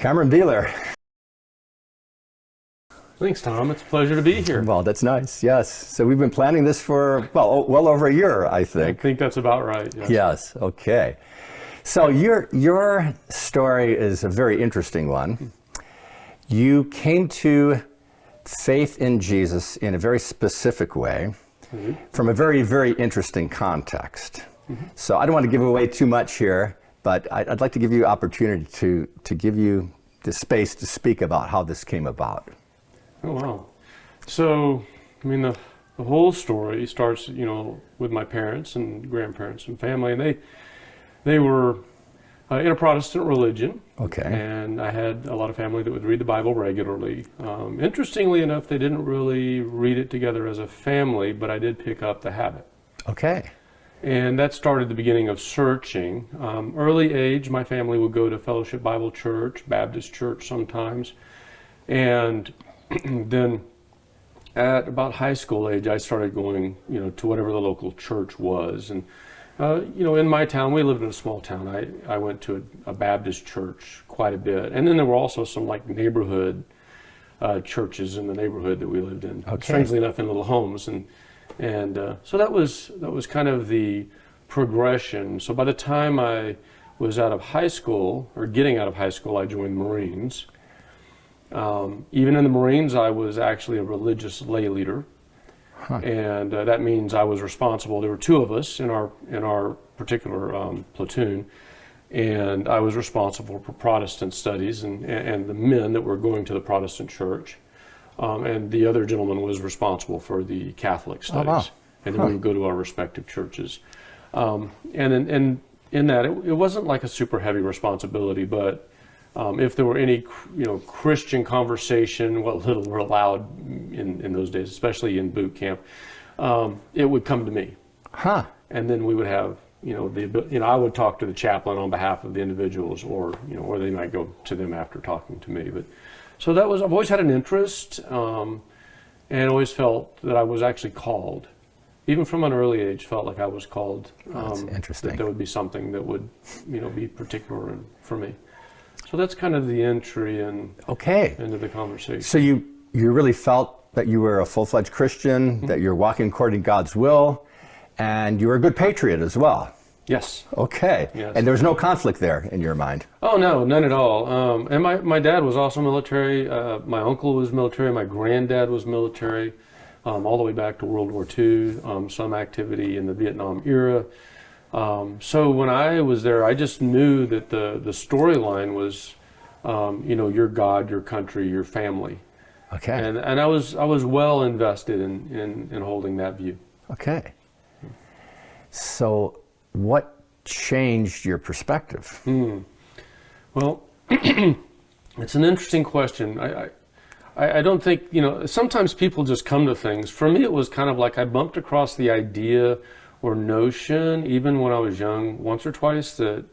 Cameron Beeler. Thanks, Tom. It's a pleasure to be here. Well, that's nice, yes. So we've been planning this for, well over a year, I think. I think that's about right. Yes. Yes, okay. So your story is a very interesting one. You came to faith in Jesus in a very specific way, from a very, very interesting context. So I don't want to give away too much here, but I'd like to give you opportunity to give you the space to speak about how this came about. Oh, wow. So, I mean, the whole story starts, with my parents and grandparents and family, and they were in a Protestant religion. Okay. And I had a lot of family that would read the Bible regularly. Interestingly enough, they didn't really read it together as a family, but I did pick up the habit. Okay. And that started the beginning of searching. Early age, my family would go to Fellowship Bible Church, Baptist Church sometimes, and then at about high school age, I started going, to whatever the local church was. And, in my town, we lived in a small town. I went to a Baptist church quite a bit. And then there were also some neighborhood churches in the neighborhood that we lived in, strangely enough, in little homes. And so that was kind of the progression. So by the time I was out of high school, or getting out of high school, I joined the Marines. Even in the Marines, I was actually a religious lay leader, and that means I was responsible. There were two of us in our particular platoon, and I was responsible for Protestant studies and the men that were going to the Protestant church, and the other gentleman was responsible for the Catholic studies. Oh, wow. And then we would go to our respective churches, and in that it wasn't like a super heavy responsibility, but if there were any, Christian conversation, what little were allowed in those days, especially in boot camp, it would come to me. And then we would have, I would talk to the chaplain on behalf of the individuals, or they might go to them after talking to me. But so I've always had an interest, and always felt that I was actually called. Even from an early age, felt like I was called. That's interesting. That there would be something that would, be particular for me. So that's kind of the entry into the conversation. So you really felt that you were a full-fledged Christian, that you're walking according to God's will, and you were a good patriot as well. Yes. Okay. Yes. And there's no conflict there in your mind? Oh, no, none at all. And my dad was also military. My uncle was military. My granddad was military, all the way back to World War II, some activity in the Vietnam era. So when I was there, I just knew that the storyline was, your God, your country, your family. Okay. And I was well invested in holding that view. Okay. So what changed your perspective? Well, it's an interesting question. I don't think, sometimes people just come to things. For me, it was kind of like I bumped across the idea or notion, even when I was young, once or twice, that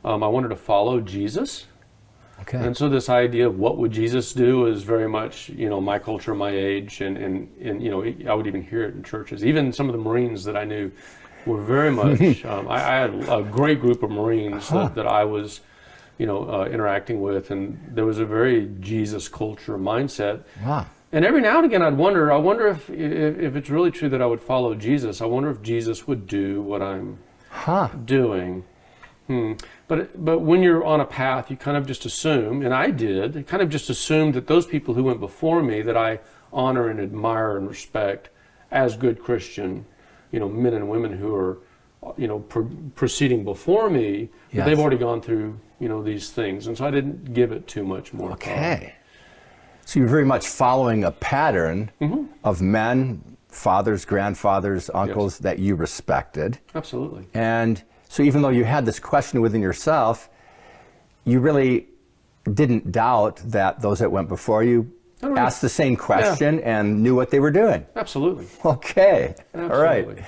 I wanted to follow Jesus. Okay. And so this idea of what would Jesus do is very much, my culture, my age, and I would even hear it in churches. Even some of the Marines that I knew were very much, I had a great group of Marines that I was, interacting with, and there was a very Jesus culture mindset. Wow. And every now and again, I wonder if it's really true that I would follow Jesus. I wonder if Jesus would do what I'm doing. But when you're on a path, you kind of just assume, and I did, kind of just assumed that those people who went before me, that I honor and admire and respect as good Christian, men and women who are, proceeding before me, they've already gone through, these things. And so I didn't give it too much more thought. So you're very much following a pattern of men, fathers, grandfathers, uncles that you respected. Absolutely. And so even though you had this question within yourself, you really didn't doubt that those that went before you asked the same question and knew what they were doing. Absolutely. Okay. Absolutely.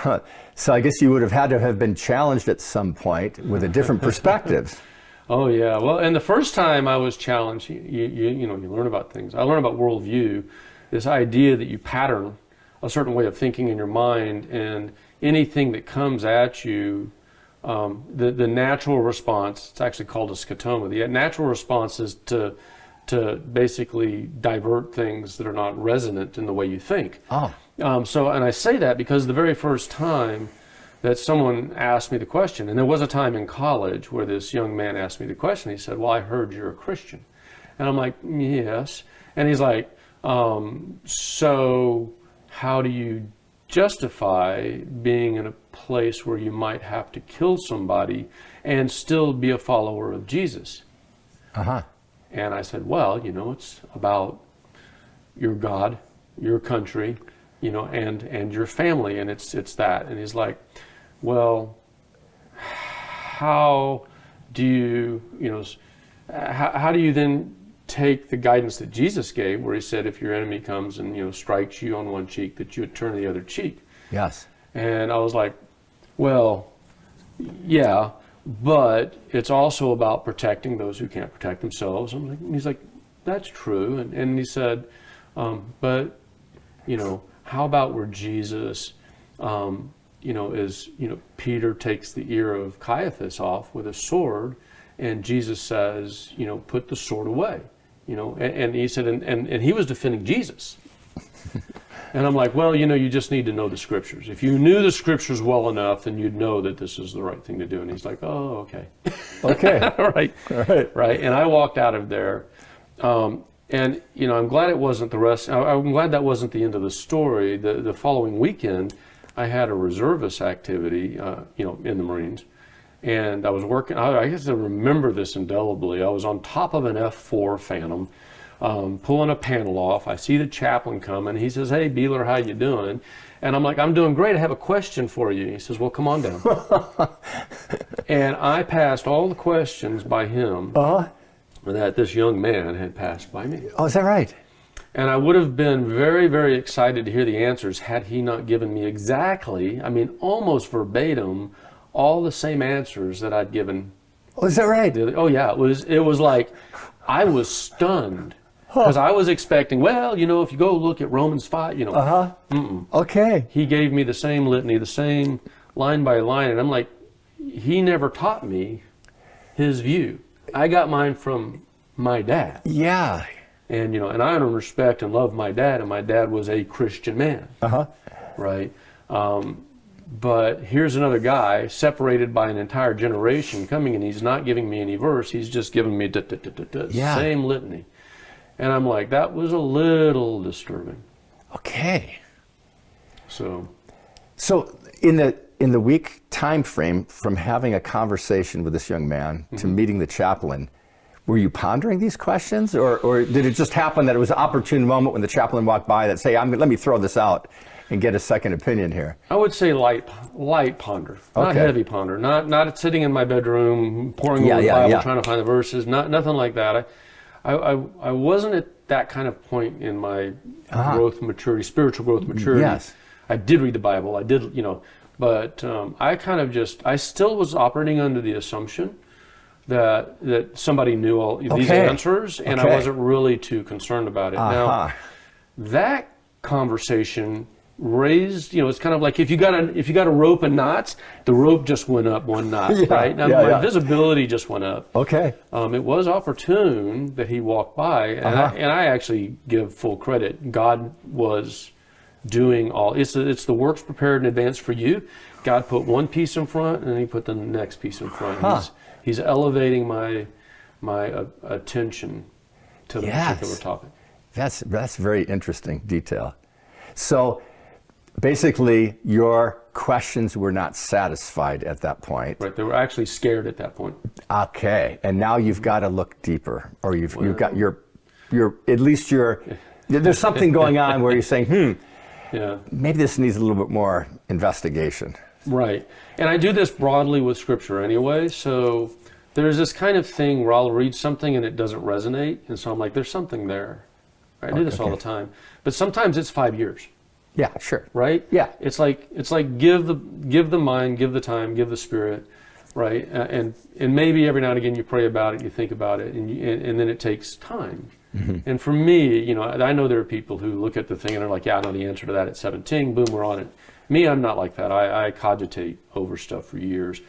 All right. So I guess you would have had to have been challenged at some point with a different perspective. Oh yeah, well, and the first time I was challenged, you learn about things. I learned about worldview, this idea that you pattern a certain way of thinking in your mind, and anything that comes at you the natural response, it's actually called a scotoma. The natural response is to basically divert things that are not resonant in the way you think. Oh. And I say that because the very first time that someone asked me the question, and there was a time in college where this young man asked me the question, he said, well, I heard you're a Christian. And I'm like, yes. And he's like, so how do you justify being in a place where you might have to kill somebody and still be a follower of Jesus? Uh-huh. And I said, well, it's about your God, your country, and your family, and it's that. And he's like, well, how do you, how do you then take the guidance that Jesus gave, where he said, if your enemy comes and, strikes you on one cheek, that you would turn the other cheek? Yes. And I was like, well, yeah, but it's also about protecting those who can't protect themselves. He's like, that's true. And he said, but, how about where Jesus, Peter takes the ear of Caiaphas off with a sword, and Jesus says, put the sword away, and he said, and he was defending Jesus. And I'm like, well, you just need to know the scriptures. If you knew the scriptures well enough, then you'd know that this is the right thing to do. And he's like, oh, okay. Okay. Right. Right. And I walked out of there. And, I'm glad it wasn't the rest. I'm glad that wasn't the end of the story. The following weekend, I had a reservist activity, in the Marines. And I was working, I guess I remember this indelibly. I was on top of an F-4 Phantom, pulling a panel off. I see the chaplain coming. He says, hey, Beeler, how you doing? And I'm like, I'm doing great. I have a question for you. He says, well, come on down. And I passed all the questions by him that this young man had passed by me. Oh, is that right? And I would have been very, very excited to hear the answers had he not given me exactly, almost verbatim, all the same answers that I'd given. Oh, is that right? Oh, yeah. It was like, I was stunned. Because I was expecting, well, if you go look at Romans 5, Okay. He gave me the same litany, the same line by line, and I'm like, he never taught me his view. I got mine from my dad. Yeah. And, and I honor, respect, and love my dad, and my dad was a Christian man. Right? But here's another guy separated by an entire generation coming, and he's not giving me any verse. He's just giving me same litany. And I'm like, that was a little disturbing. Okay. So in the week time frame from having a conversation with this young man to meeting the chaplain, were you pondering these questions, or did it just happen that it was an opportune moment when the chaplain walked by that say, let me throw this out and get a second opinion here? I would say light ponder, not heavy ponder, not sitting in my bedroom pouring over the Bible trying to find the verses, nothing like that. I wasn't at that kind of point in my growth, maturity, spiritual growth, maturity. Yes. I did read the Bible. I did, but I still was operating under the assumption that somebody knew all these answers, and I wasn't really too concerned about it. Now, that conversation raised, it's kind of like if you got a rope and knots, the rope just went up one knot, right? Now my visibility just went up. Okay. It was opportune that he walked by, and I actually give full credit. God was doing all. It's the works prepared in advance for you. God put one piece in front, and then he put the next piece in front. He's elevating my attention to the particular topic. That's very interesting detail. So basically, your questions were not satisfied at that point. Right, they were actually scared at that point. Okay, and now you've got to look deeper, or you've got your at least there's something going on where you're saying, maybe this needs a little bit more investigation. Right, and I do this broadly with Scripture anyway. So there's this kind of thing where I'll read something and it doesn't resonate, and so I'm like, there's something there. I do this all the time, but sometimes it's 5 years. Yeah, sure. Right? Yeah. It's like give the mind, give the time, give the spirit, right? And maybe every now and again you pray about it, you think about it, and then it takes time. And for me, I know there are people who look at the thing and are like, yeah, I know the answer to that at 17, boom, we're on it. Me, I'm not like that. I cogitate over stuff for years.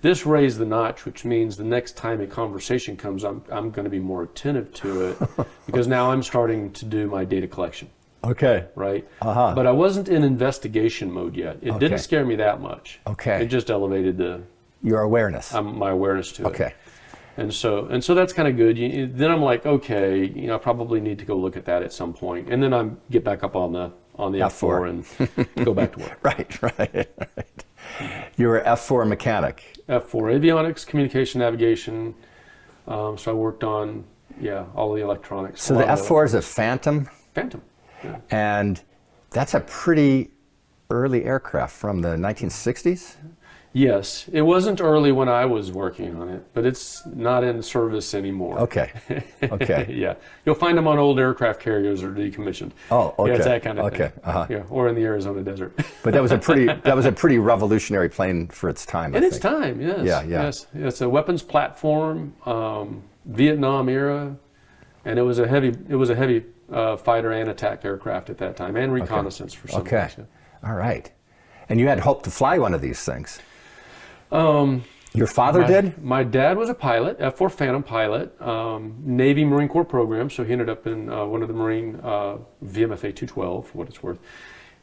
this raised the notch, which means the next time a conversation comes, I'm going to be more attentive to it because now I'm starting to do my data collection. Okay. Right? Uh-huh. But I wasn't in investigation mode yet. It didn't scare me that much. Okay. It just elevated your awareness. My awareness to it. Okay. And so that's kind of good. Then I'm like, okay, I probably need to go look at that at some point. And then I get back up on the F4 and go back to work. Right. You were F4 mechanic. F4, avionics, communication, navigation. So I worked on, all the electronics. So the F4 is a Phantom? Phantom, yeah. And that's a pretty early aircraft from the 1960s? Yes, it wasn't early when I was working on it, but it's not in service anymore. Okay. Yeah, you'll find them on old aircraft carriers or decommissioned. Oh, okay. Yeah, it's that kind of thing. Okay. Uh-huh. Yeah, or in the Arizona desert. But that was a pretty revolutionary plane for its time. In its time, yes. Yeah. Yes, it's a weapons platform, Vietnam era, and it was a heavy fighter and attack aircraft at that time, and reconnaissance for some things. Yeah. All right. And you had hoped to fly one of these things. Your father did? My dad was a pilot, F4 Phantom pilot, Navy Marine Corps program, so he ended up in one of the Marine VMFA 212, for what it's worth.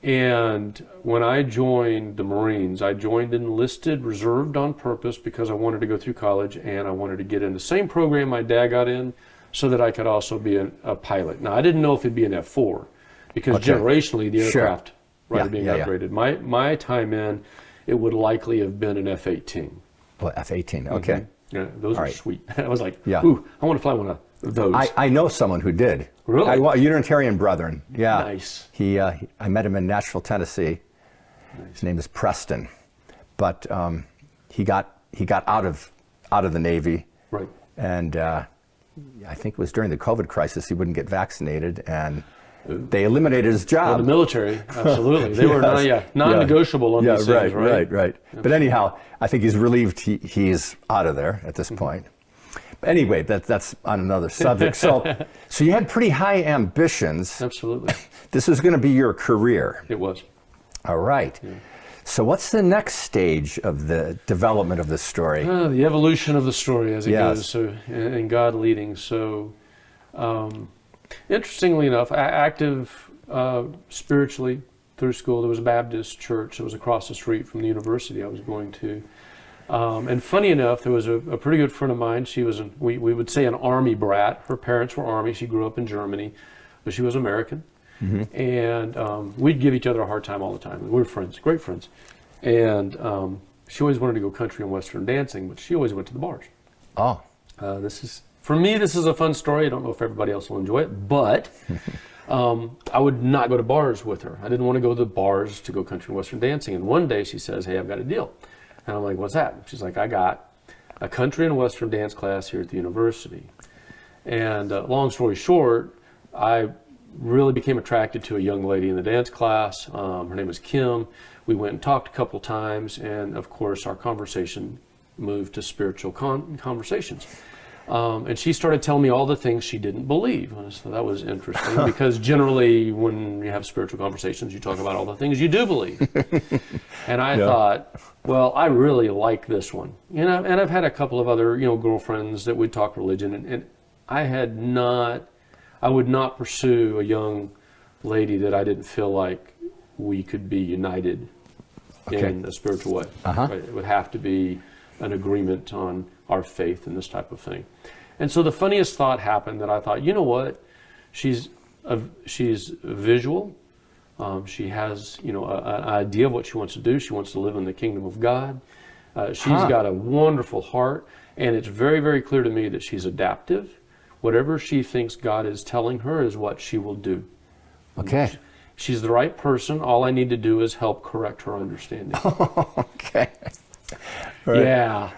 And when I joined the Marines, I joined enlisted, reserved on purpose because I wanted to go through college and I wanted to get in the same program my dad got in so that I could also be a pilot. Now, I didn't know if it'd be an F4 because generationally the aircraft are being upgraded. My time in, it would likely have been an F-18. Well, F-18, okay. Mm-hmm. Yeah, those are sweet. I was like, Yeah. ooh, I want to fly one of those. I know someone who did. Really? Unitarian Brethren. Yeah. Nice. I met him in Nashville, Tennessee. Nice. His name is Preston, but he got out of the Navy. Right. And I think it was during the COVID crisis he wouldn't get vaccinated, and they eliminated his job. Well, the military, absolutely. They were non-negotiable on these things, right? Right. But anyhow, I think he's relieved he's out of there at this point. But anyway, that's on another subject. So you had pretty high ambitions. Absolutely. This was going to be your career. It was. All right. Yeah. So what's the next stage of the development of this story? The evolution of the story as it goes, so, and God leading. So, interestingly enough, active spiritually through school. There was a Baptist church that was across the street from the university I was going to. And funny enough, there was a pretty good friend of mine. She was, we would say, an Army brat. Her parents were Army. She grew up in Germany, but she was American. Mm-hmm. And we'd give each other a hard time all the time. We were friends, great friends. And she always wanted to go country and Western dancing, but she always went to the bars. Oh. For me, this is a fun story. I don't know if everybody else will enjoy it, but I would not go to bars with her. I didn't want to go to the bars to go country and Western dancing. And one day she says, hey, I've got a deal. And I'm like, what's that? She's like, I got a country and Western dance class here at the university. And long story short, I really became attracted to a young lady in the dance class. Her name was Kim. We went and talked a couple times, and of course our conversation moved to spiritual conversations. And she started telling me all the things she didn't believe. So that was interesting because generally when you have spiritual conversations, you talk about all the things you do believe. And I thought, well, I really like this one. And I've had a couple of other, girlfriends that would talk religion, and I would not pursue a young lady that I didn't feel like we could be united in a spiritual way. Uh-huh. Right? It would have to be an agreement on our faith and this type of thing. And so the funniest thought happened that I thought, you know what? She's visual. She has, an idea of what she wants to do. She wants to live in the kingdom of God. She's got a wonderful heart, and it's very, very clear to me that she's adaptive. Whatever she thinks God is telling her is what she will do. Okay. She's the right person. All I need to do is help correct her understanding. Okay. Right. Yeah.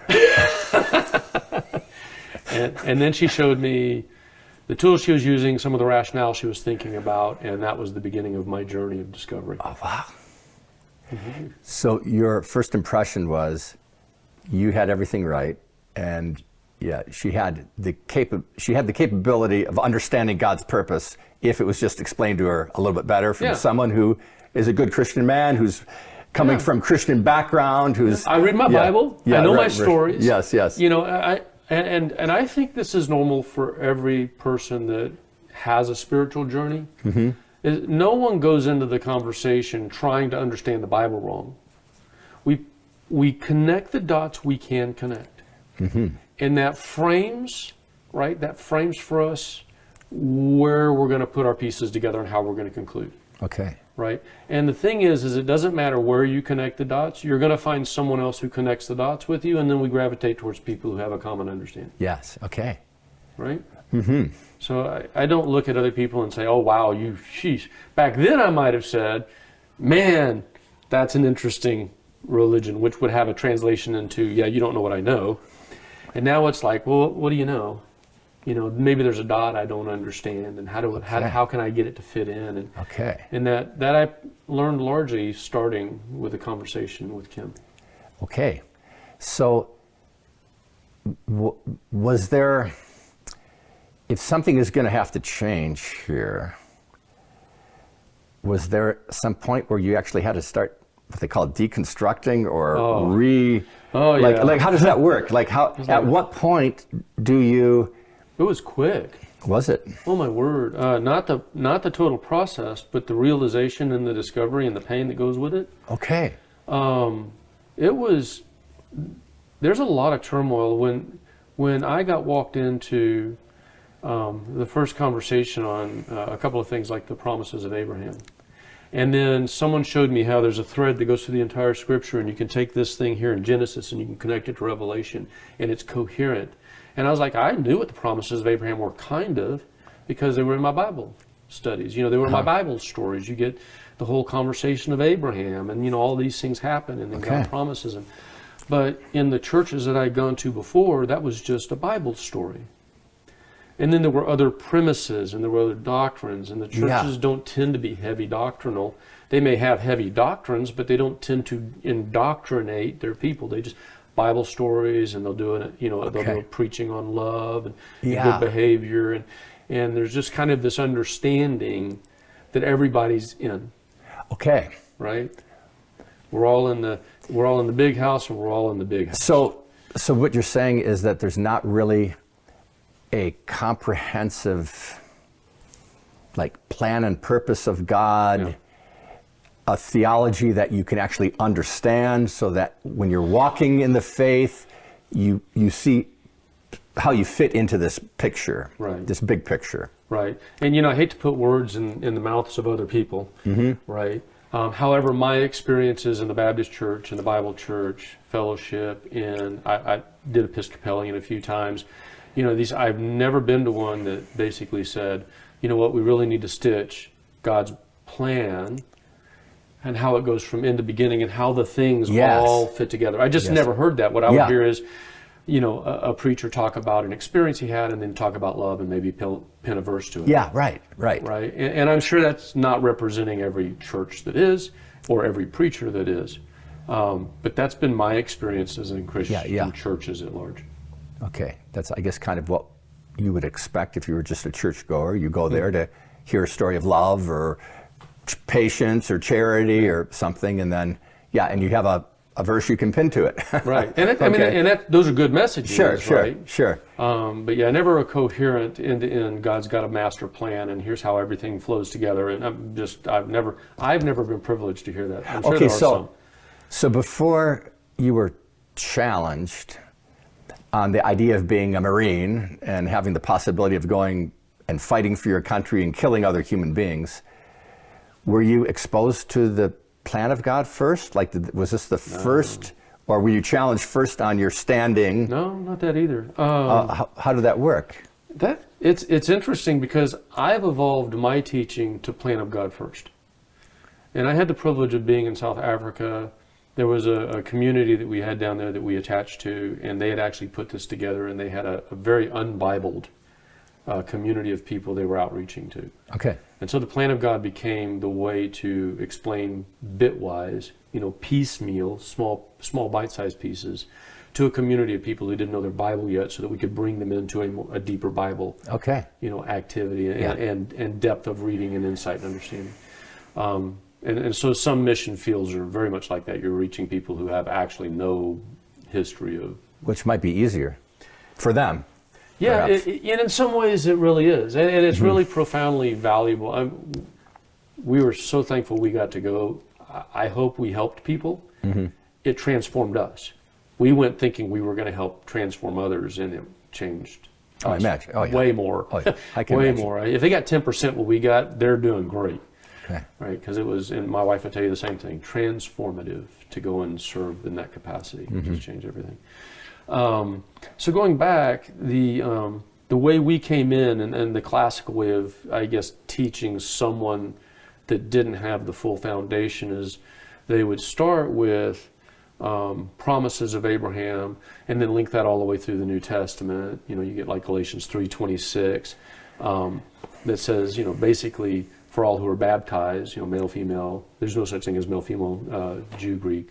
and then she showed me the tools she was using, some of the rationale she was thinking about, and that was the beginning of my journey of discovery. Oh, wow. Mm-hmm. So your first impression was you had everything right, and she had the capability of understanding God's purpose if it was just explained to her a little bit better from someone who is a good Christian man who's coming from Christian background, who's I read my Bible. I know my stories. Yes, yes. You know, and I think this is normal for every person that has a spiritual journey. No one goes into the conversation trying to understand the Bible wrong. We connect the dots we can connect. And that frames, right? That frames for us where we're going to put our pieces together and how we're going to conclude. Okay. Right? And the thing is it doesn't matter where you connect the dots. You're going to find someone else who connects the dots with you, and then we gravitate towards people who have a common understanding. Yes. Okay. Right? So I don't look at other people and say, oh, wow, sheesh. Back then I might have said, man, that's an interesting religion, which would have a translation into, yeah, you don't know what I know. And now it's like, well, what do you know? You know, maybe there's a dot I don't understand, and how can I get it to fit in? And and that I learned largely starting with a conversation with Kim. Okay, so was there, if something is going to have to change here, was there some point where you actually had to start what they call deconstructing or like how does that work? Like at what point do you? It was quick. Was it? Oh my word! Not the total process, but the realization and the discovery and the pain that goes with it. Okay. It was. There's a lot of turmoil when I got walked into the first conversation on a couple of things like the promises of Abraham. And then someone showed me how there's a thread that goes through the entire scripture, and you can take this thing here in Genesis and you can connect it to Revelation, and it's coherent. And I was like, I knew what the promises of Abraham were, kind of, because they were in my Bible studies. You know, they were in my Bible stories. You get the whole conversation of Abraham, and, you know, all these things happen, and then God promises them. But in the churches that I'd gone to before, that was just a Bible story. And then there were other premises, and there were other doctrines, and the churches don't tend to be heavy doctrinal. They may have heavy doctrines, but they don't tend to indoctrinate their people. They just Bible stories, and they'll do it. You know, they'll do preaching on love and good behavior, and there's just kind of this understanding that everybody's in. Okay. Right. We're all in the big house, and we're all in the big house. So what you're saying is that there's not really a comprehensive, like, plan and purpose of God, a theology that you can actually understand, so that when you're walking in the faith, you see how you fit into this picture, this big picture. Right. And, you know, I hate to put words in the mouths of other people, right? However, my experiences in the Baptist church and the Bible church, fellowship, and I did Episcopalian a few times. You know, I've never been to one that basically said, you know what, we really need to stitch God's plan and how it goes from end to beginning and how the things all fit together. I just never heard that. What I would hear is, you know, a preacher talk about an experience he had and then talk about love and maybe pin a verse to it. Yeah, right. And I'm sure that's not representing every church that is or every preacher that is. But that's been my experiences in Christian churches at large. Okay, that's, I guess, kind of what you would expect if you were just a churchgoer. You go there to hear a story of love or patience or charity or something, and then, and you have a verse you can pin to it. Right, and I mean, those are good messages. Sure. But never a coherent end-to-end. God's got a master plan, and here's how everything flows together. And I've never been privileged to hear that. I'm sure there are some. So before you were challenged on the idea of being a Marine and having the possibility of going and fighting for your country and killing other human beings, were you exposed to the plan of God first? Like, was this the first, or were you challenged first on your standing? No, not that either. How did that work? It's interesting because I've evolved my teaching to plan of God first. And I had the privilege of being in South Africa. There was a community that we had down there that we attached to, and they had actually put this together, and they had a very unbibled community of people they were outreaching to. Okay. And so the plan of God became the way to explain bitwise, you know, piecemeal, small bite-sized pieces, to a community of people who didn't know their Bible yet, so that we could bring them into a deeper Bible, you know, activity and depth of reading and insight and understanding. and so some mission fields are very much like that. You're reaching people who have actually no history of. Which might be easier for them. Yeah, perhaps. and in some ways it really is, and it's really profoundly valuable. We were so thankful we got to go. I hope we helped people. It transformed us. We went thinking we were going to help transform others, and it changed Oh, I us imagine. Oh, yeah. way more. Oh, yeah. I can way imagine. more. If they got 10% what we got, they're doing great. Okay. Right, because it was, and my wife would tell you the same thing, transformative to go and serve in that capacity. Just change everything. So going back, the way we came in, and the classical way of, I guess, teaching someone that didn't have the full foundation is they would start with promises of Abraham and then link that all the way through the New Testament. You get like Galatians 3:26 that says, basically for all who are baptized, male, female, there's no such thing as male, female, Jew, Greek,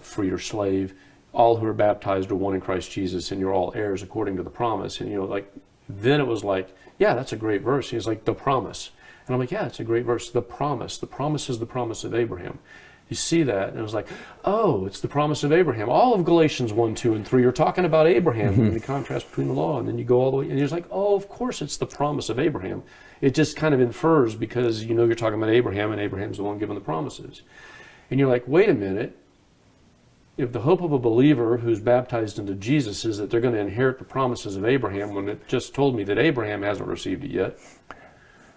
free or slave. All who are baptized are one in Christ Jesus, and you're all heirs according to the promise. And then it was like, yeah, that's a great verse. He's like, the promise. And I'm like, yeah, it's a great verse. The promise. The promise is the promise of Abraham. You see that, and it was like, oh, it's the promise of Abraham. All of Galatians 1, 2, and 3 are talking about Abraham and the contrast between the law. And then you go all the way, and you're like, oh, of course it's the promise of Abraham. It just kind of infers because you're talking about Abraham, and Abraham's the one given the promises. And you're like, wait a minute. If the hope of a believer who's baptized into Jesus is that they're going to inherit the promises of Abraham, when it just told me that Abraham hasn't received it yet,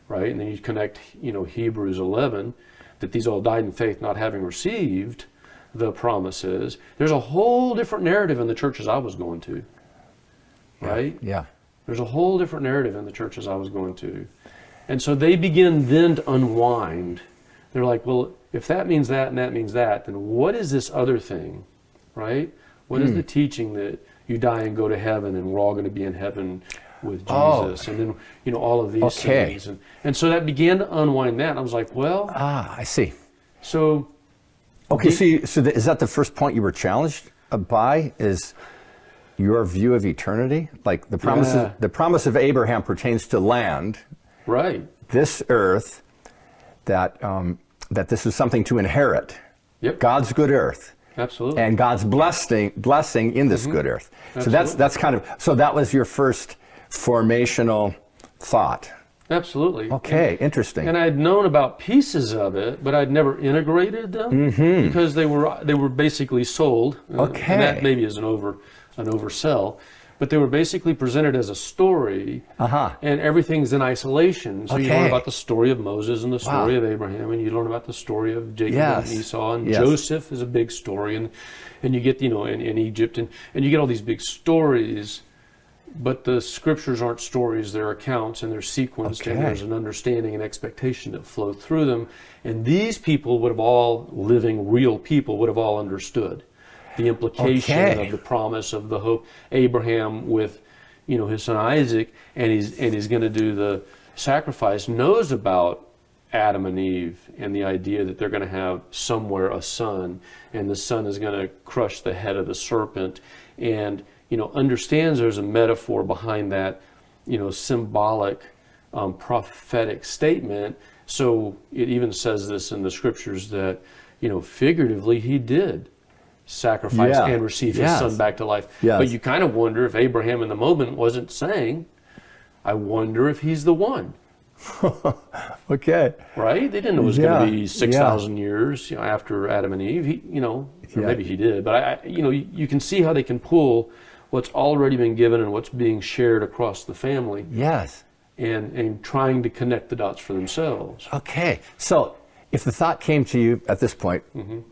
right? And then you connect, Hebrews 11, that these all died in faith, not having received the promises. There's a whole different narrative in the churches I was going to, right? Yeah. There's a whole different narrative in the churches I was going to. And so they begin then to unwind. They're like, well, if that means that and that means that, then what is this other thing, right? What is the teaching that you die and go to heaven and we're all going to be in heaven with Jesus? And then, all of these things. And so that began to unwind that. And I was like, well. I see. So. Okay, is that the first point you were challenged by, is your view of eternity? Like the promise of Abraham pertains to land. Right. This earth, that this is something to inherit. Yep. God's good earth. Absolutely. And God's blessing in this good earth. Absolutely. So that's kind of, so that was your first formational thought. Absolutely. Okay, interesting. And I had known about pieces of it, but I'd never integrated them because they were basically sold. Okay. And that maybe is an oversell. But they were basically presented as a story, and everything's in isolation. So you learn about the story of Moses and the story of Abraham, and you learn about the story of Jacob and Esau, and Joseph is a big story, and you get, in Egypt, and you get all these big stories, but the scriptures aren't stories, they're accounts, and they're sequenced, and there's an understanding and expectation that flow through them. And these people would have all, living real people, would have all understood the implication of the promise of the hope. Abraham with, his son Isaac, and he's going to do the sacrifice, knows about Adam and Eve and the idea that they're going to have somewhere a son, and the son is going to crush the head of the serpent, and understands there's a metaphor behind that, symbolic, prophetic statement. So it even says this in the scriptures that, figuratively he did sacrifice and receive his son back to life. But you kind of wonder if Abraham in the moment wasn't saying, I wonder if he's the one. Okay. Right? They didn't know it was going to be 6,000 years after Adam and Eve. Or maybe he did. But, you can see how they can pull what's already been given and what's being shared across the family. Yes. And trying to connect the dots for themselves. Okay. So if the thought came to you at this point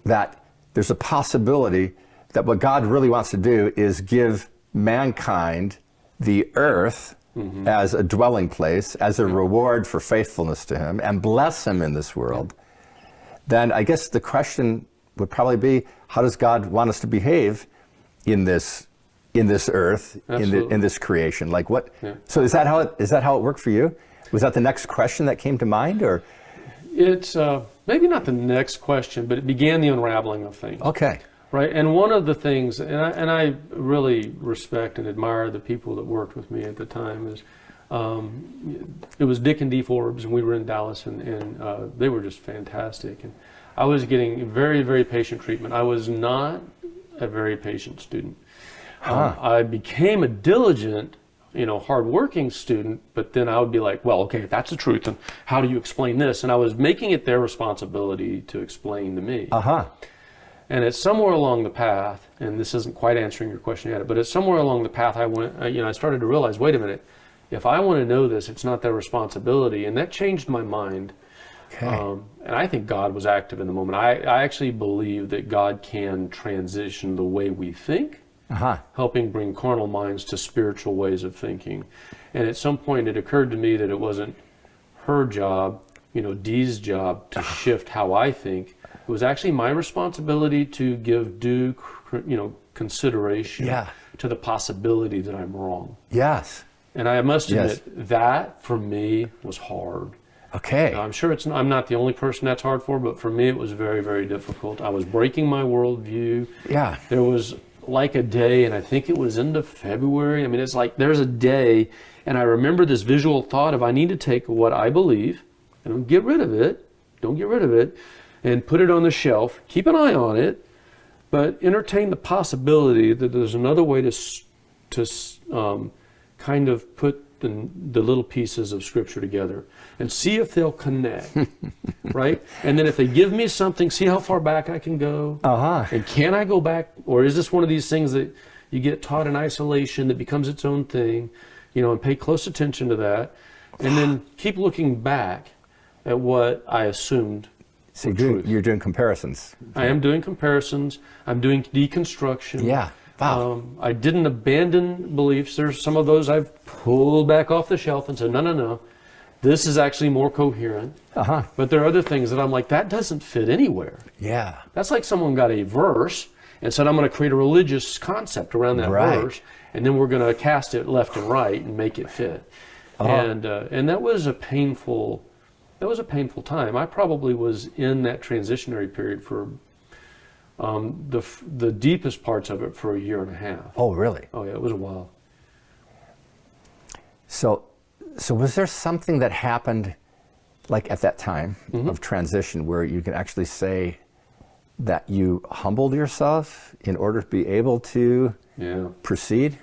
that there's a possibility that what God really wants to do is give mankind the earth as a dwelling place, as a reward for faithfulness to him, and bless him in this world, then I guess the question would probably be, how does God want us to behave in this earth, in this creation? Like what? So is that how it worked for you? Was that the next question that came to mind, or? It's maybe not the next question, but it began the unraveling of things. Okay. Right, and one of the things, and I really respect and admire the people that worked with me at the time, is It was Dick and Dee Forbes, and we were in Dallas, and they were just fantastic. And I was getting very, very patient treatment. I was not a very patient student. I became a diligent, hardworking student, but then I would be like, well, okay, if that's the truth, then how do you explain this? And I was making it their responsibility to explain to me. And it's somewhere along the path, and this isn't quite answering your question yet, but it's somewhere along the path I started to realize, wait a minute, if I want to know this, it's not their responsibility. And that changed my mind. Okay. And I think God was active in the moment. I actually believe that God can transition the way we think, helping bring carnal minds to spiritual ways of thinking. And at some point it occurred to me that it wasn't her job, Dee's job, to shift how I think. It was actually my responsibility to give due, consideration to the possibility that I'm wrong. Yes. And I must admit, that for me was hard. Okay. I'm sure I'm not the only person that's hard for, but for me it was very, very difficult. I was breaking my worldview. Yeah. There was like a day, and I think it was end of February. I mean, it's like there's a day, and I remember this visual thought of I need to take what I believe and don't get rid of it, and put it on the shelf, keep an eye on it, but entertain the possibility that there's another way to kind of put the little pieces of Scripture together and see if they'll connect, right? And then if they give me something, see how far back I can go. And can I go back, or is this one of these things that you get taught in isolation that becomes its own thing, and pay close attention to that, and then keep looking back at what I assumed. So you're doing comparisons. I am doing comparisons. I'm doing deconstruction. Yeah. Wow. I didn't abandon beliefs. There's some of those I've pulled back off the shelf and said, no. This is actually more coherent. But there are other things that I'm like, that doesn't fit anywhere. Yeah. That's like someone got a verse and said, I'm going to create a religious concept around that verse, and then we're going to cast it left and right and make it fit. And that was a painful time. I probably was in that transitionary period for the deepest parts of it for a year and a half. Oh, really? Oh, yeah, it was a while. So was there something that happened, like at that time of transition, where you can actually say that you humbled yourself in order to be able to proceed?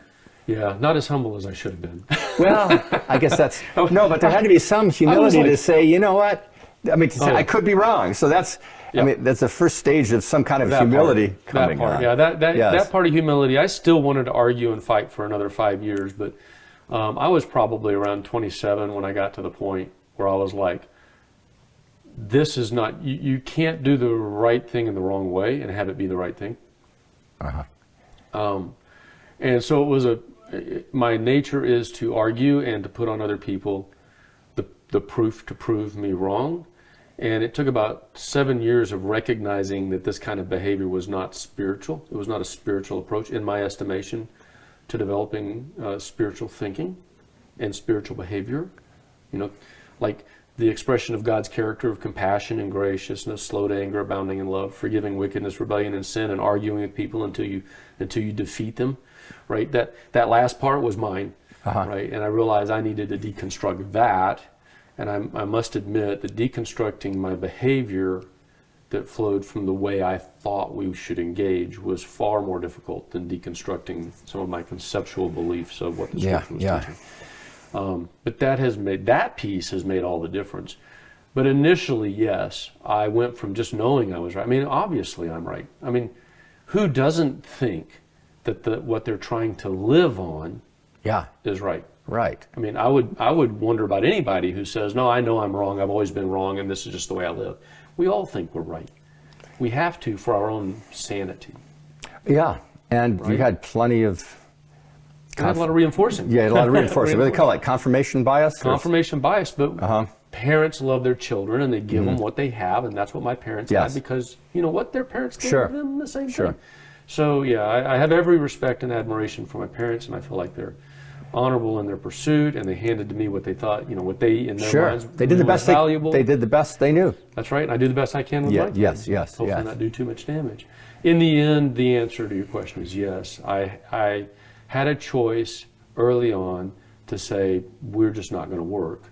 Yeah, not as humble as I should have been. Well, I guess that's but there had to be some humility to say, you know what? I mean, to say, I could be wrong. So that's that's the first stage of some kind of humility coming on. Yeah, that part of humility. I still wanted to argue and fight for another 5 years, but I was probably around 27 when I got to the point where I was like, this is not, you can't do the right thing in the wrong way and have it be the right thing. And so it was my nature is to argue and to put on other people the proof to prove me wrong. And it took about 7 years of recognizing that this kind of behavior was not spiritual. It was not a spiritual approach, in my estimation, to developing spiritual thinking and spiritual behavior. Like the expression of God's character of compassion and graciousness, slow to anger, abounding in love, forgiving wickedness, rebellion, and sin, and arguing with people until you defeat them. Right? That last part was mine. Right? And I realized I needed to deconstruct that. And I must admit that deconstructing my behavior that flowed from the way I thought we should engage was far more difficult than deconstructing some of my conceptual beliefs of what the Scripture was teaching. But that piece has made all the difference. But initially, yes, I went from just knowing I was right. I mean, obviously I'm right. I mean, who doesn't think that what they're trying to live on is right? Right. I mean, I would wonder about anybody who says, no, I know I'm wrong, I've always been wrong, and this is just the way I live. We all think we're right. We have to for our own sanity. Yeah, and you had plenty of... You had a lot of reinforcing. Yeah, a lot of reinforcing. What do they call it? Confirmation bias? Confirmation bias, but parents love their children, and they give them what they have, and that's what my parents had, because you know what, their parents gave them the same thing. So yeah, I have every respect and admiration for my parents, and I feel like they're honorable in their pursuit, and they handed to me what they thought, what they in their minds they did the best valuable. They did the best they knew. That's right. And I do the best I can with my kids. Yes. Hopefully not do too much damage. In the end, the answer to your question is yes. I had a choice early on to say, we're just not going to work.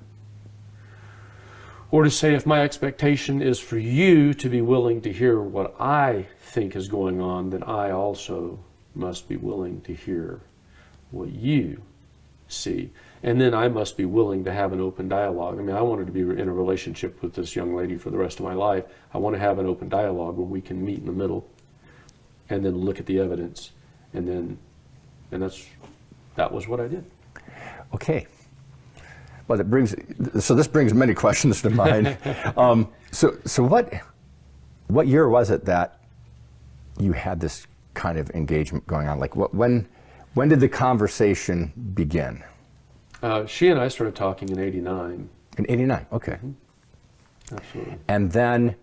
Or to say, if my expectation is for you to be willing to hear what I think is going on, then I also must be willing to hear what you see. And then I must be willing to have an open dialogue. I mean, I wanted to be in a relationship with this young lady for the rest of my life. I want to have an open dialogue where we can meet in the middle and then look at the evidence. And that was what I did. Okay. Well, this brings many questions to mind. So what year was it that you had this kind of engagement going on? Like, when did the conversation begin? She and I started talking in '89. In '89, okay. Mm-hmm. Absolutely. And then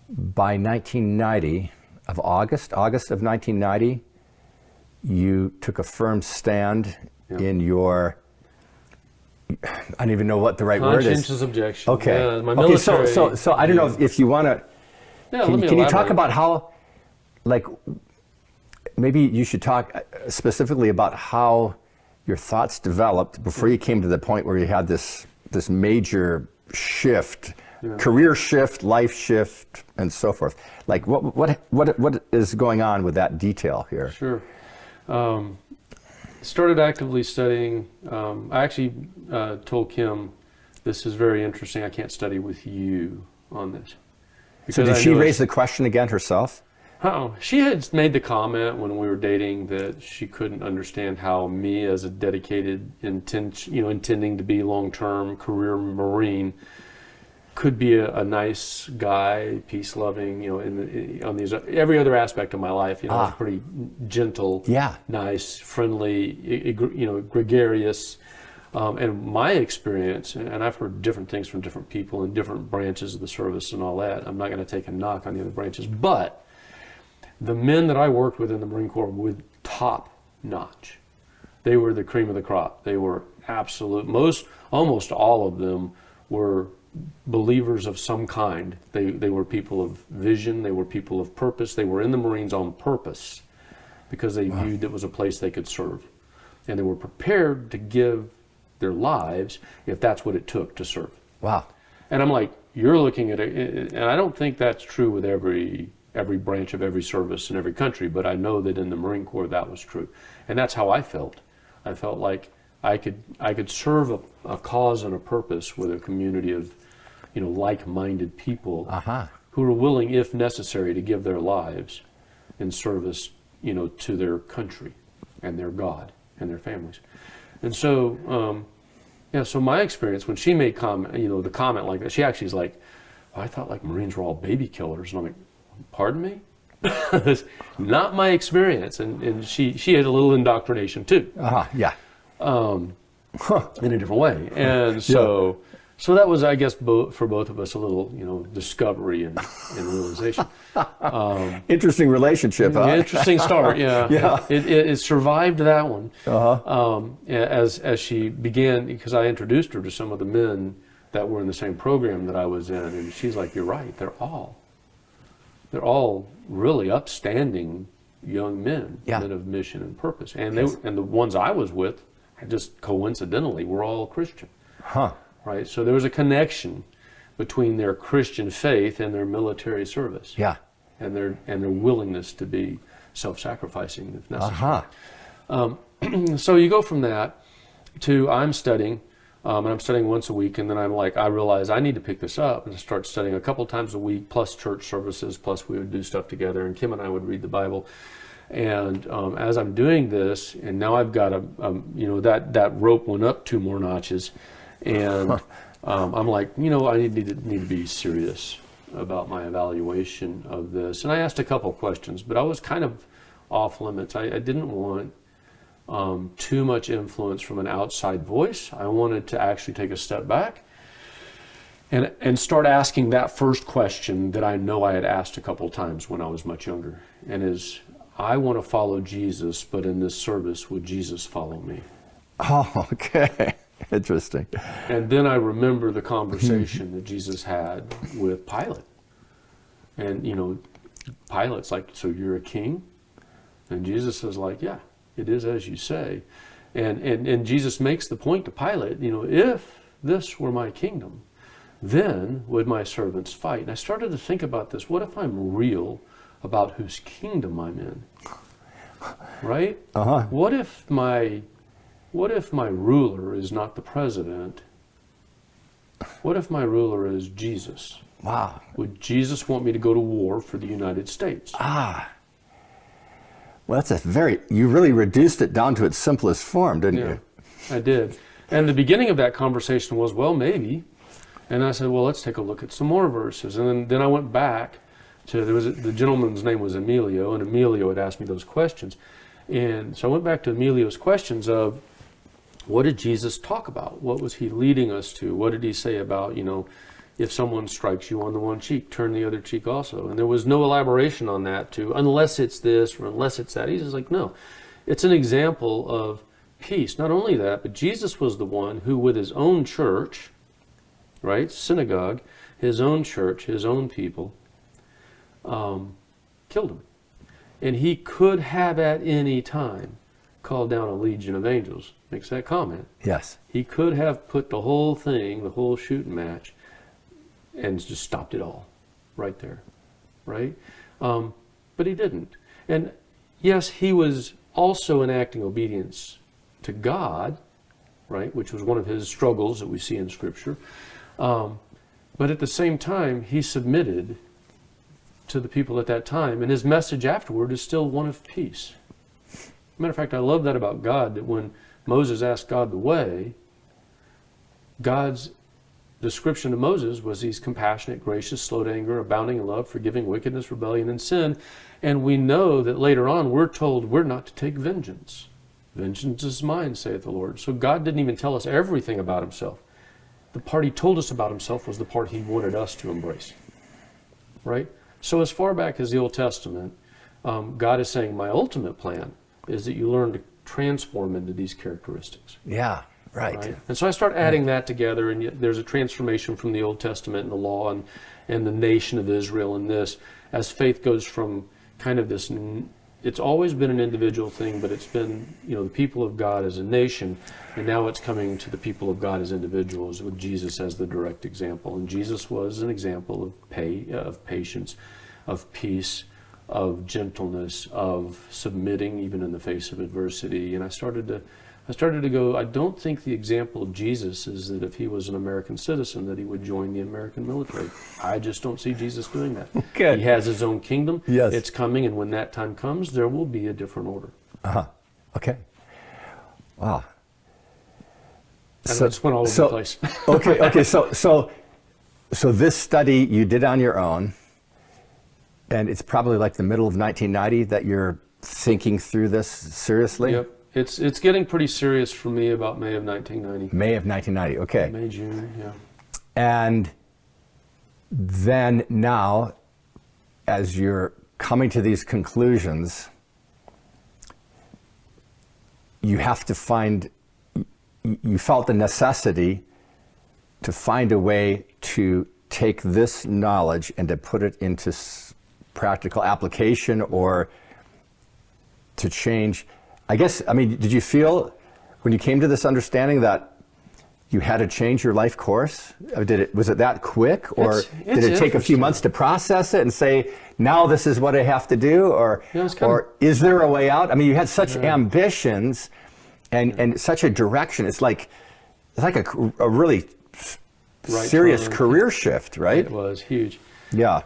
by 1990, August of 1990, you took a firm stand in your, I don't even know what the right word is. Conscientious objection. Okay. Yeah, my military. Okay, so I don't know if you want to, can you talk about how, like, maybe you should talk specifically about how your thoughts developed before you came to the point where you had this major shift, career shift, life shift, and so forth. Like, what is going on with that detail here? Sure. Started actively studying. I actually told Kim, this is very interesting. I can't study with you on this. So did she raise the question again herself? Oh, she had made the comment when we were dating that she couldn't understand how me, as a dedicated, intending to be long-term career Marine, could be a nice guy, peace-loving, on these every other aspect of my life. I was pretty gentle, nice, friendly, gregarious. And my experience, and I've heard different things from different people in different branches of the service and all that. I'm not going to take a knock on the other branches, but the men that I worked with in the Marine Corps were top notch. They were the cream of the crop. They were absolute. Almost all of them were believers of some kind. They were people of vision. They were people of purpose. They were in the Marines on purpose because they viewed it was a place they could serve. And they were prepared to give their lives if that's what it took to serve. Wow. And I'm like, you're looking at it, and I don't think that's true with every branch of every service in every country, but I know that in the Marine Corps that was true. And that's how I felt. I felt like I could serve a cause and a purpose with a community of like-minded people who were willing, if necessary, to give their lives in service to their country and their God and their families. And so so my experience, when she made the comment like that, she actually is like, I thought like Marines were all baby killers. And I'm like, pardon me? That's not my experience. And she had a little indoctrination too. In a different way. And so that was, I guess, for both of us, a little, discovery and realization. Interesting relationship, huh? Interesting start, yeah. It survived that one. As she began, because I introduced her to some of the men that were in the same program that I was in, and she's like, you're right, they're all really upstanding young men, men of mission and purpose. And and the ones I was with, just coincidentally, were all Christian. Right? So there was a connection between their Christian faith and their military service. And their willingness to be self-sacrificing if necessary. So you go from that to I'm studying, and I'm studying once a week, and then I'm like, I realize I need to pick this up and start studying a couple times a week, plus church services, plus we would do stuff together, and Kim and I would read the Bible. And as I'm doing this, and now I've got that rope went up 2 more notches, and I'm like, I need to be serious about my evaluation of this. And I asked a couple questions, but I was kind of off limits. I didn't want too much influence from an outside voice. I wanted to actually take a step back and start asking that first question that I know I had asked a couple times when I was much younger, and is, I want to follow Jesus, but in this service, would Jesus follow me? Oh, okay. Interesting. And then I remember the conversation that Jesus had with Pilate. And, Pilate's like, so you're a king? And Jesus is like, yeah, it is as you say. And Jesus makes the point to Pilate, if this were my kingdom, then would my servants fight. And I started to think about this. What if I'm real about whose kingdom I'm in? Right? Uh-huh. What if my ruler is not the president? What if my ruler is Jesus? Wow. Would Jesus want me to go to war for the United States? Well, you really reduced it down to its simplest form, didn't you? I did. And the beginning of that conversation was, well, maybe. And I said, well, let's take a look at some more verses. And then I went back to, the gentleman's name was Emilio, and Emilio had asked me those questions. And so I went back to Emilio's questions of, what did Jesus talk about? What was he leading us to? What did he say about, if someone strikes you on the one cheek, turn the other cheek also? And there was no elaboration on that unless it's this or unless it's that. He's just like, no, it's an example of peace. Not only that, but Jesus was the one who with his own church, right, synagogue, his own church, his own people, killed him. And he could have at any time called down a legion of angels. Makes that comment. Yes. He could have put the whole thing, the whole shooting match, and just stopped it all right there, right? But he didn't. And yes, he was also enacting obedience to God, right, which was one of his struggles that we see in Scripture. But at the same time, he submitted to the people at that time, and his message afterward is still one of peace. Matter of fact, I love that about God, that when Moses asked God the way, God's description to Moses was he's compassionate, gracious, slow to anger, abounding in love, forgiving wickedness, rebellion, and sin. And we know that later on we're told we're not to take vengeance. Vengeance is mine, saith the Lord. So God didn't even tell us everything about himself. The part he told us about himself was the part he wanted us to embrace. Right? So as far back as the Old Testament, God is saying, my ultimate plan is that you learn to transform into these characteristics. Yeah, right. And so I start adding that together, and yet there's a transformation from the Old Testament and the law and the nation of Israel and this, as faith goes from kind of this, it's always been an individual thing, but it's been, the people of God as a nation, and now it's coming to the people of God as individuals with Jesus as the direct example. And Jesus was an example of patience, of peace, of gentleness, of submitting even in the face of adversity. And I started to go, I don't think the example of Jesus is that if he was an American citizen that he would join the American military. I just don't see Jesus doing that. Okay. He has his own kingdom. Yes. It's coming, and when that time comes, there will be a different order. Uh-huh. Okay. Wow. And I just went all over the place. Okay. So this study you did on your own, and it's probably like the middle of 1990 that you're thinking through this seriously? Yep. It's getting pretty serious for me about May of 1990. May of 1990, okay. May, June, yeah. And then now, as you're coming to these conclusions, you felt the necessity to find a way to take this knowledge and to put it into practical application, or to change. Did you feel when you came to this understanding that you had to change your life course? Was it that quick, or did it take a few months to process it and say, now this is what I have to do, or is there a way out? You had such ambitions and such a direction. It's like a really serious career shift, right? It was huge. Yeah.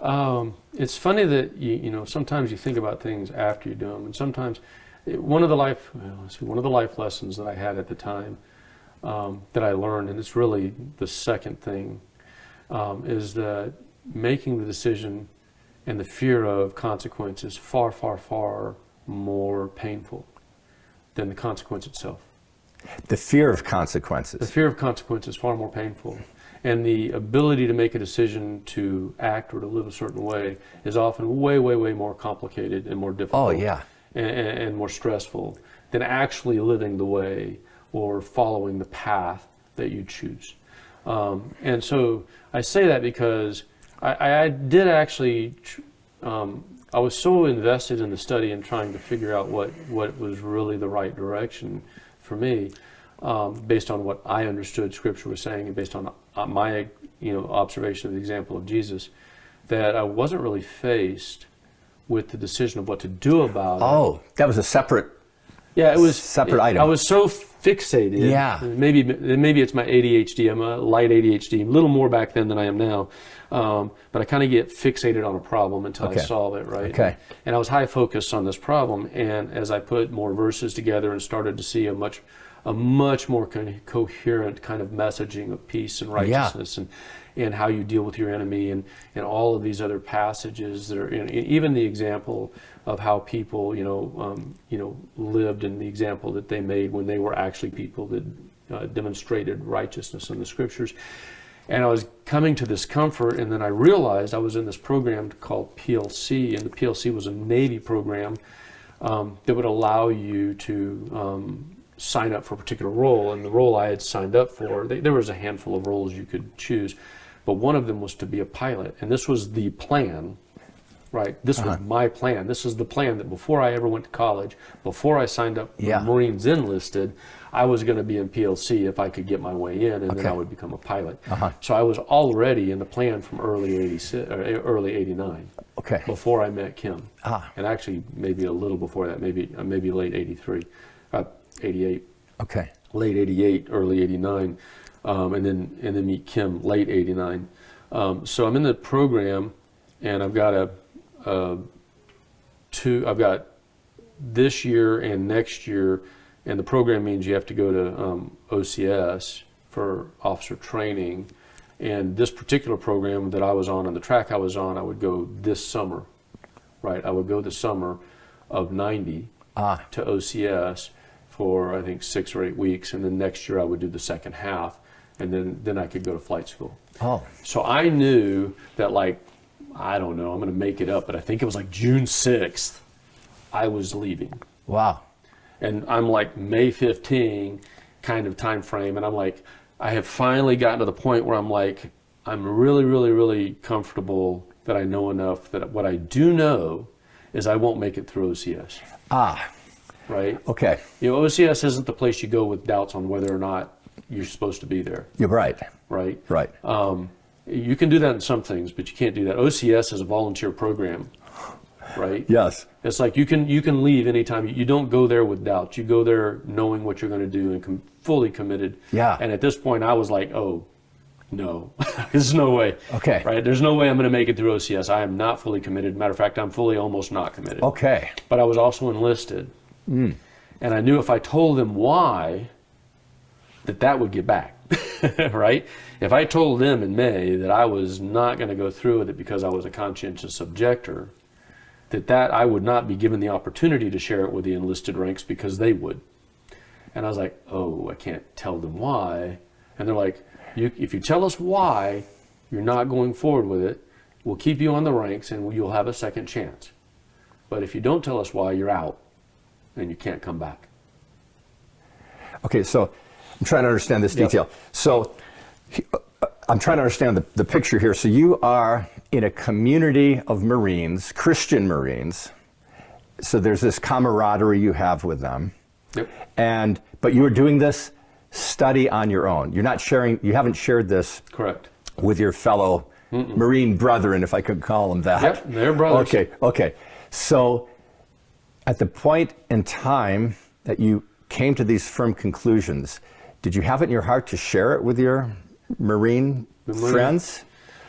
It's funny that sometimes you think about things after you do them, and sometimes one of the life lessons that I had at the time that I learned, and it's really the second thing, is that making the decision and the fear of consequences far, far, far more painful than the consequence itself. The fear of consequences. The fear of consequences is far more painful. And the ability to make a decision to act or to live a certain way is often way, way, way more complicated and more difficult. Oh, yeah. And more stressful than actually living the way or following the path that you choose. And so I say that because I did actually, I was so invested in the study and trying to figure out what was really the right direction for me, based on what I understood Scripture was saying, and based on my observation of the example of Jesus, that I wasn't really faced with the decision of what to do about it. Oh, that was a separate. Yeah, it was separate item. I was so fixated. Yeah. Maybe it's my ADHD. I'm a light ADHD, a little more back then than I am now. But I kind of get fixated on a problem until I solve it, right? Okay. And I was high focused on this problem, and as I put more verses together and started to see a much more coherent kind of messaging of peace and righteousness and how you deal with your enemy and all of these other passages that are in, even the example of how people lived, and the example that they made when they were actually people that demonstrated righteousness in the Scriptures. And I was coming to this comfort, and then I realized I was in this program called PLC, and the PLC was a Navy program that would allow you to sign up for a particular role. And the role I had signed up for, there was a handful of roles you could choose, but one of them was to be a pilot. And this was the plan, right? This was my plan. This is the plan that before I ever went to college, before I signed up for Marines Enlisted, I was going to be in PLC if I could get my way in, and then I would become a pilot. So I was already in the plan from early 86 or early 89. Okay. Before I met Kim. And actually maybe a little before that, maybe late 83, 88. Okay. Late 88, early 89, and then meet Kim late 89. So I'm in the program, and I've got I've got this year and next year. And the program means you have to go to OCS for officer training. And this particular program that I was on the track I was on, I would go this summer, right? I would go the summer of 90 to OCS for, I think, 6 or 8 weeks. And then next year I would do the second half. And then I could go to flight school. Oh. So I knew that, I don't know, I'm going to make it up, but I think it was June 6th, I was leaving. Wow. And I'm May 15 kind of time frame, and I'm I have finally gotten to the point where I'm I'm really, really, really comfortable that I know enough that what I do know is I won't make it through OCS. Right? Okay. OCS isn't the place you go with doubts on whether or not you're supposed to be there. You're right. Right? Right. You can do that in some things, but you can't do that. OCS is a volunteer program. Right? Yes. It's you can leave anytime. You don't go there with doubts. You go there knowing what you're going to do and fully committed. Yeah. And at this point, I was oh, no, there's no way. Okay. Right? There's no way I'm going to make it through OCS. I am not fully committed. Matter of fact, I'm fully almost not committed. Okay. But I was also enlisted. And I knew if I told them why, that would get back. Right? If I told them in May that I was not going to go through with it because I was a conscientious objector, that I would not be given the opportunity to share it with the enlisted ranks because they would. And I was oh, I can't tell them why. And they're if you tell us why you're not going forward with it, we'll keep you on the ranks and you'll have a second chance. But if you don't tell us why, you're out and you can't come back. Okay, so I'm trying to understand this detail. So I'm trying to understand the picture here. So you are in a community of Marines, Christian Marines. So there's this camaraderie you have with them. Yep. But you are doing this study on your own. You haven't shared this Correct. with your fellow Marine brethren, if I could call them that. Yep, they're brothers. Okay. So at the point in time that you came to these firm conclusions, did you have it in your heart to share it with your Marine friends?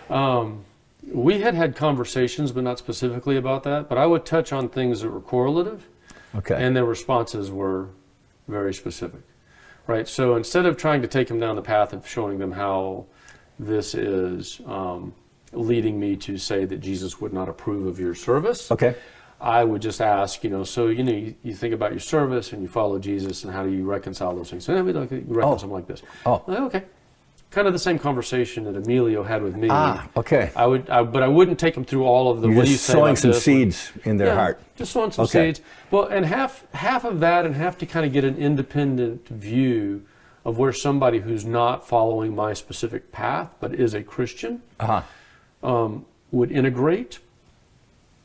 We had conversations, but not specifically about that. But I would touch on things that were correlative, and their responses were very specific, right? So instead of trying to take them down the path of showing them how this is leading me to say that Jesus would not approve of your service, I would just ask, you think about your service and you follow Jesus, and how do you reconcile those things? So you reconcile them like this. Okay. Kind of the same conversation that Emilio had with me. Okay. But I wouldn't take them through all of the. You're just sowing some seeds in their heart. Just sowing some seeds. Well, and half of that, and half to kind of get an independent view of where somebody who's not following my specific path, but is a Christian, would integrate.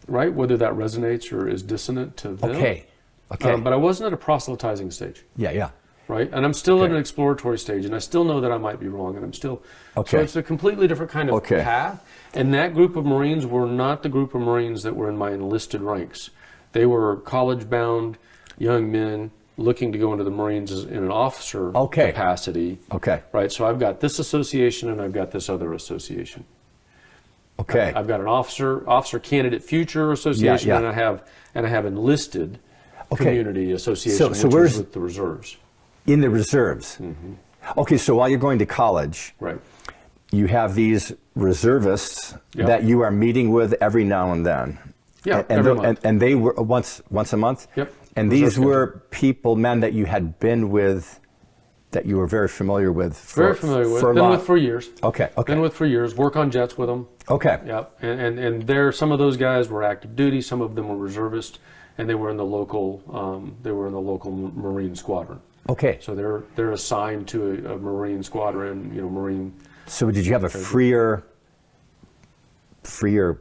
Right, whether that resonates or is dissonant to them. Okay. But I wasn't at a proselytizing stage. Yeah. right? And I'm still Okay. in an exploratory stage, and I still know that I might be wrong, and I'm still. Okay. So it's a completely different kind of Okay. path. And that group of Marines were not the group of Marines that were in my enlisted ranks. They were college-bound young men looking to go into the Marines in an officer Okay. capacity. Okay. Right. So I've got this association, and I've got this other association. Okay. I've got an officer candidate future association, Yeah. and I have enlisted Okay. community association, So which where's- is with the reserves. In the reserves. Okay, so while you're going to college, Right. you have these reservists Yep. that you are meeting with every now and then. Yeah, and, every month. and they were once a month. Yep. And Reserve these schedule. were people, men that you had been with, that you were very familiar with. Very familiar with. For a Been long- with for years. Okay. Okay. Been with for years. Work on jets with them. Okay. Yep. And there, some of those guys were active duty. Some of them were reservists, and they were in the local. Marine squadron. Okay. So they're assigned to a Marine squadron. Marine. So did you have a freer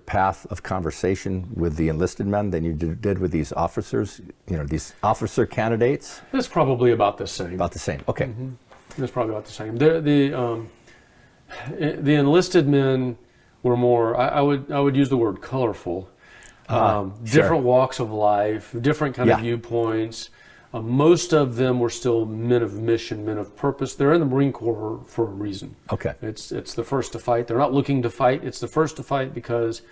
path of conversation with the enlisted men than you did with these officers? These officer candidates? It's probably about the same. About the same. Okay. It's probably about the same. The enlisted men were more. I would use the word colorful. Sure. Different walks of life, different kind of Yeah. viewpoints. Most of them were still men of mission, men of purpose. They're in the Marine Corps for a reason. Okay. It's the first to fight. They're not looking to fight. It's the first to fight because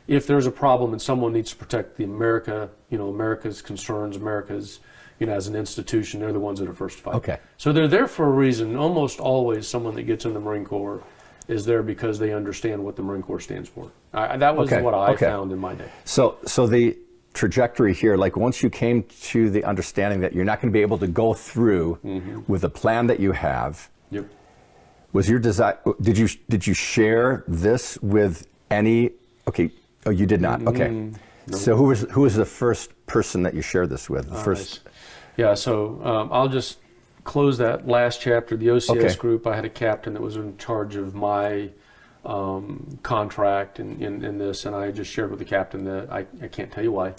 if there's a problem and someone needs to protect America's concerns, America's, as an institution, they're the ones that are first to fight. Okay. So they're there for a reason. Almost always someone that gets in the Marine Corps is there because they understand what the Marine Corps stands for. That was Okay, what I okay. found in my day. So the trajectory here, like once you came to the understanding that you're not going to be able to go through with the plan that you have, Yep. was your desire? Did you share this with any? Okay. Oh, you did not. Okay. No. So who was the first person that you shared this with? The first. Nice. Yeah. So I'll just close that last chapter. The OCS Okay. group. I had a captain that was in charge of my contract in this, and I just shared with the captain that I can't tell you why,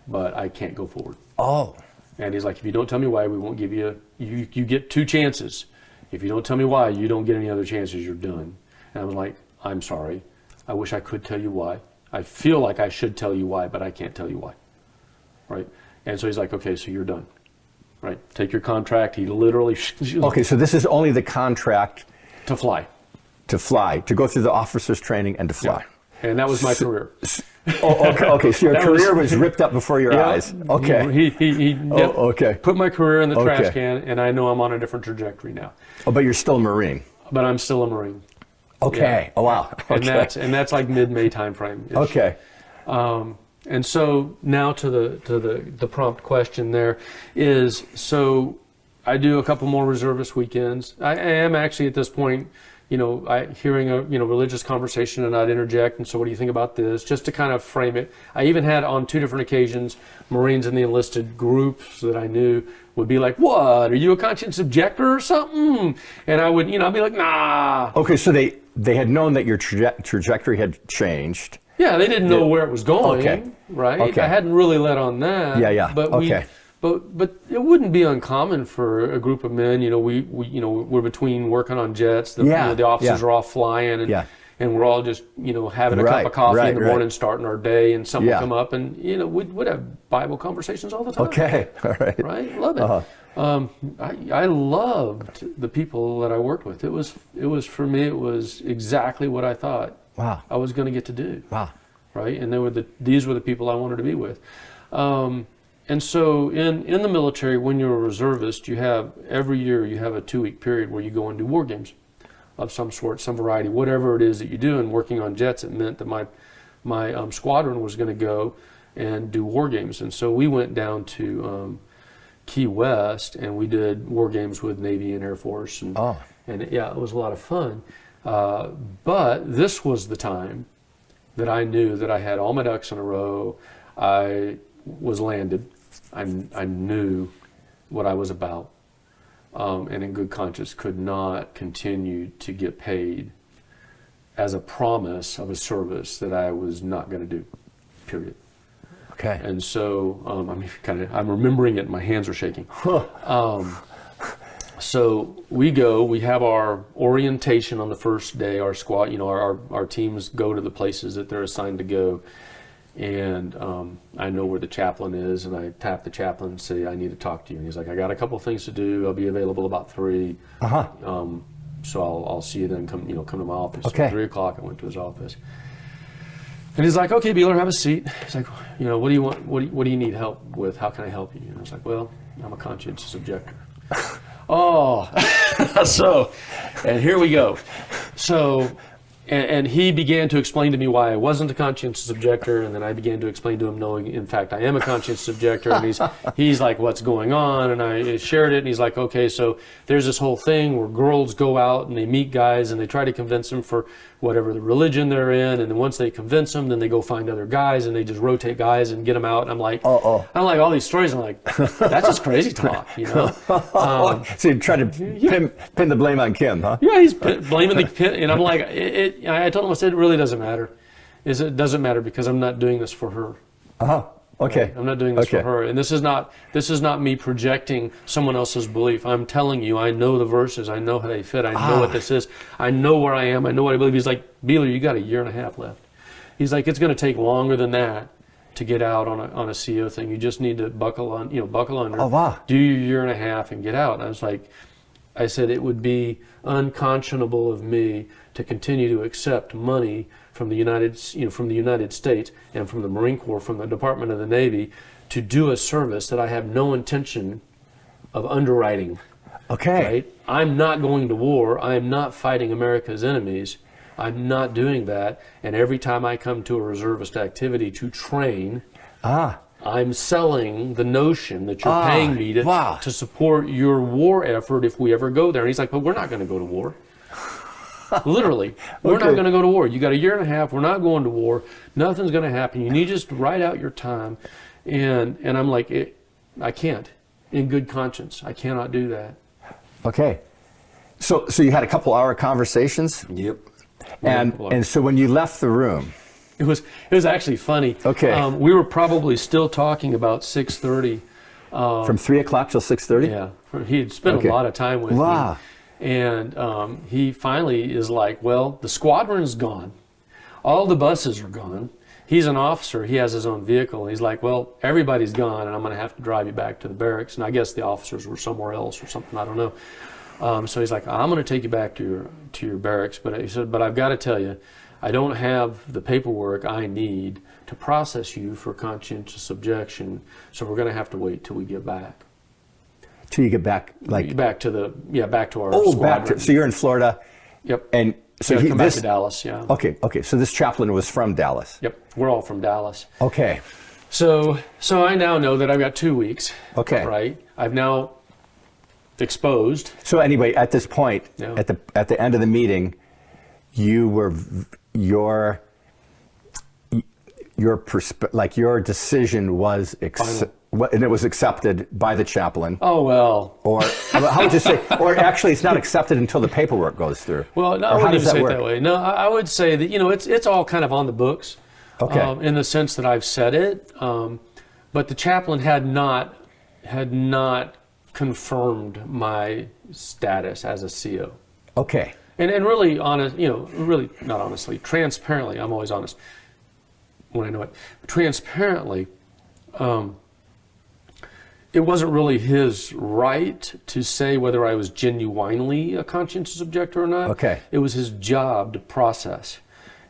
but I can't go forward. Oh. And he's like, if you don't tell me why, we won't give you. You get 2 chances. If you don't tell me why, you don't get any other chances. You're done. And I was like, I'm sorry. I wish I could tell you why. I feel like I should tell you why, but I can't tell you why. Right? And so he's like, okay, so you're done. Right? Take your contract. He literally Okay. So this is only the contract to fly. to fly, to go through the officers training and to fly. And that was my career. Oh, okay. Okay. So your That career was ripped up before your Yeah. eyes. Okay. He Oh, okay. put my career in the trash Okay. can, and I know I'm on a different trajectory now. Oh, but you're still a Marine. But I'm still a Marine. Okay. Yeah. Oh, wow. Okay. And that's like mid-May timeframe. Okay. And so now to the prompt question there is, so I do a couple more reservist weekends. I am actually at this point, hearing a religious conversation, and I'd interject, and so what do you think about this? Just to kind of frame it. I even had on 2 different occasions Marines in the enlisted groups that I knew would be like, "What? Are you a conscientious objector or something?" And I would, I'd be like, "Nah." Okay. So they had known that your trajectory had changed. Yeah, they didn't know where it was going, Okay. right? Okay. I hadn't really let on that. Yeah. But Okay. But it wouldn't be uncommon for a group of men. We're between working on jets. The officers Yeah. are all flying, and Yeah. and we're all just having a cup Right, of coffee in right, the right. morning, starting our day, and someone Yeah. come up, and we'd have Bible conversations all the time. Okay. All right. Right, love it. Uh-huh. I loved the people that I worked with. It was for me. It was exactly what I thought Wow. I was going to get to do. Wow. Right, and these were the people I wanted to be with. And so in the military, when you're a reservist, every year you have a 2-week period where you go and do war games of some sort, some variety, whatever it is that you do. And working on jets, it meant that my squadron was going to go and do war games. And so we went down to Key West, and we did war games with Navy and Air Force. And yeah, it was a lot of fun. But this was the time that I knew that I had all my ducks in a row. I was landed. I knew what I was about, and in good conscience could not continue to get paid as a promise of a service that I was not going to do, period. Okay. And so I'm remembering it. My hands are shaking. So we have our orientation on the first day, our squad, our teams go to the places that they're assigned to go. And I know where the chaplain is, and I tap the chaplain and say, I need to talk to you. And he's like, I got a couple things to do. I'll be available about 3. So I'll see you then. Come to my office. Okay. 3 o'clock, I went to his office. And he's like, okay, Beeler, have a seat. He's like, what do you want? What do you need help with? How can I help you? And I was like, well, I'm a conscientious objector. Oh, and here we go. So, and he began to explain to me why I wasn't a conscientious objector, and then I began to explain to him, knowing, in fact, I am a conscientious objector, and he's like, what's going on? And I shared it, and he's like, okay, so there's this whole thing where girls go out and they meet guys, and they try to convince them for whatever the religion they're in, and then once they convince them, then they go find other guys, and they just rotate guys and get them out. And I'm like, all these stories, I'm like, that's just crazy talk, So you try to pin the blame on Kim, huh? Yeah, he's blaming the kid, and I'm like, I told him, I said, it really doesn't matter. It doesn't matter because I'm not doing this for her. Okay. Right? I'm not doing this for her, and this is not me projecting someone else's belief. I'm telling you, I know the verses, I know how they fit, I know what this is, I know where I am, I know what I believe. He's like, Beeler, you got 1.5 years left. He's like, it's going to take longer than that to get out on a CO thing. You just need to buckle under. Do your 1.5 years and get out. And I said it would be unconscionable of me to continue to accept money from the United States and from the Marine Corps, from the Department of the Navy, to do a service that I have no intention of underwriting. Okay. Right? I'm not going to war. I am not fighting America's enemies. I'm not doing that. And every time I come to a reservist activity to train, I'm selling the notion that you're paying me to support your war effort if we ever go there. And he's like, but we're not going to go to war. Literally, we're not going to go to war. You got 1.5 years. We're not going to war. Nothing's going to happen. You need to just write out your time. And I'm like, I can't. In good conscience, I cannot do that. Okay. So you had a couple hour conversations? Yep. And so when you left the room, it was actually funny. Okay. We were probably still talking about 6:30. From 3 o'clock till 6:30? Yeah. He'd spent a lot of time with me. And he finally is like, well, the squadron's gone. All the buses are gone. He's an officer. He has his own vehicle. And he's like, well, everybody's gone, and I'm going to have to drive you back to the barracks. And I guess the officers were somewhere else or something. I don't know. So he's like, I'm going to take you back to your barracks. But he said, but I've got to tell you, I don't have the paperwork I need to process you for conscientious objection. So we're going to have to wait till we get back. Till you get back, back to our squadron. So you're in Florida. Yep. And so come back to Dallas. Yeah. Okay. So this chaplain was from Dallas. Yep. We're all from Dallas. Okay. So I now know that I've got 2 weeks. Okay. Right. I've now exposed. So anyway, at this point, at the end of the meeting, your decision was and it was accepted by the chaplain. Oh, well. Or how would you say? Or actually, it's not accepted until the paperwork goes through. Well, no, I wouldn't even say it that way. No, I would say that it's all kind of on the books. Okay. In the sense that I've said it, but the chaplain had not confirmed my status as a CO. Okay. And really honest, really not honestly, transparently. I'm always honest when I know it. Transparently. It wasn't really his right to say whether I was genuinely a conscientious objector or not. Okay. It was his job to process.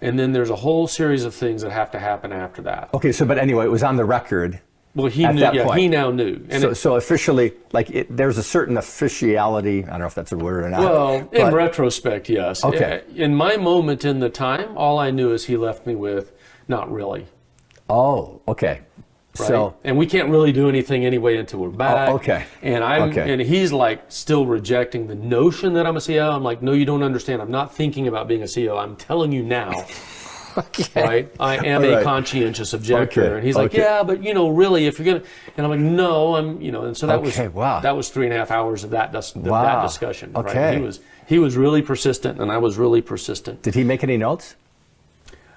And then there's a whole series of things that have to happen after that. Okay, but anyway, it was on the record. Well, he knew. Yeah, he now knew. And so officially, there's a certain officiality. I don't know if that's a word or not. Well, in retrospect, yes. Okay. In my moment in the time, all I knew is he left me with, not really. Oh, okay. Right? And we can't really do anything anyway until we're back. Oh, okay. And and he's like still rejecting the notion that I'm a CO. I'm like, no, you don't understand. I'm not thinking about being a CO. I'm telling you now. Okay. Right? I am a conscientious objector. Okay. And he's like, yeah, but really, if you're gonna, and I'm like, no, I'm, and so that was 3.5 hours of that discussion. Okay. Right? He was really persistent, and I was really persistent. Did he make any notes?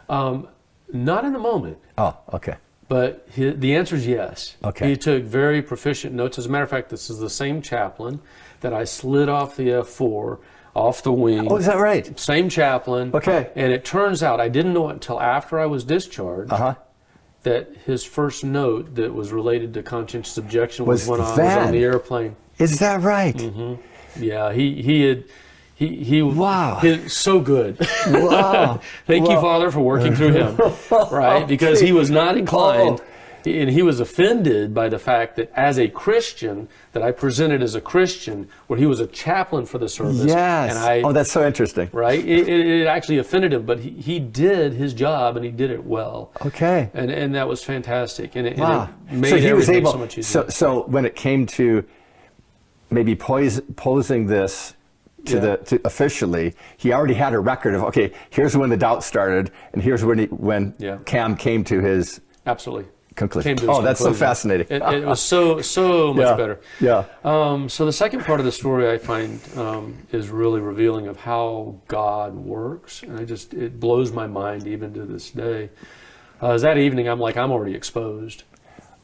Not in the moment. Oh, okay. But the answer is yes. Okay. He took very proficient notes. As a matter of fact, this is the same chaplain that I slid off the F4, off the wing. Oh, is that right? Same chaplain. Okay. And it turns out, I didn't know it until after I was discharged, that his first note that was related to conscientious objection was when I was on the airplane. Is that right? Mm-hmm. Yeah, he wow. So good. Wow. Thank you, Father, for working through him. Right? Because he was not inclined, and he was offended by the fact that as a Christian, that I presented as a Christian, where he was a chaplain for the service. Yes. And that's so interesting. Right? It actually offended him, but he did his job, and he did it well. Okay. And that was fantastic. And it made so he was everything able, so much easier. So when it came to maybe posing this to officially, he already had a record of, okay, here's when the doubt started, and here's when Cam came to his conclusion. That's so fascinating. It was so much better. Yeah. So the second part of the story I find is really revealing of how God works, and it blows my mind even to this day. As that evening, I'm already exposed.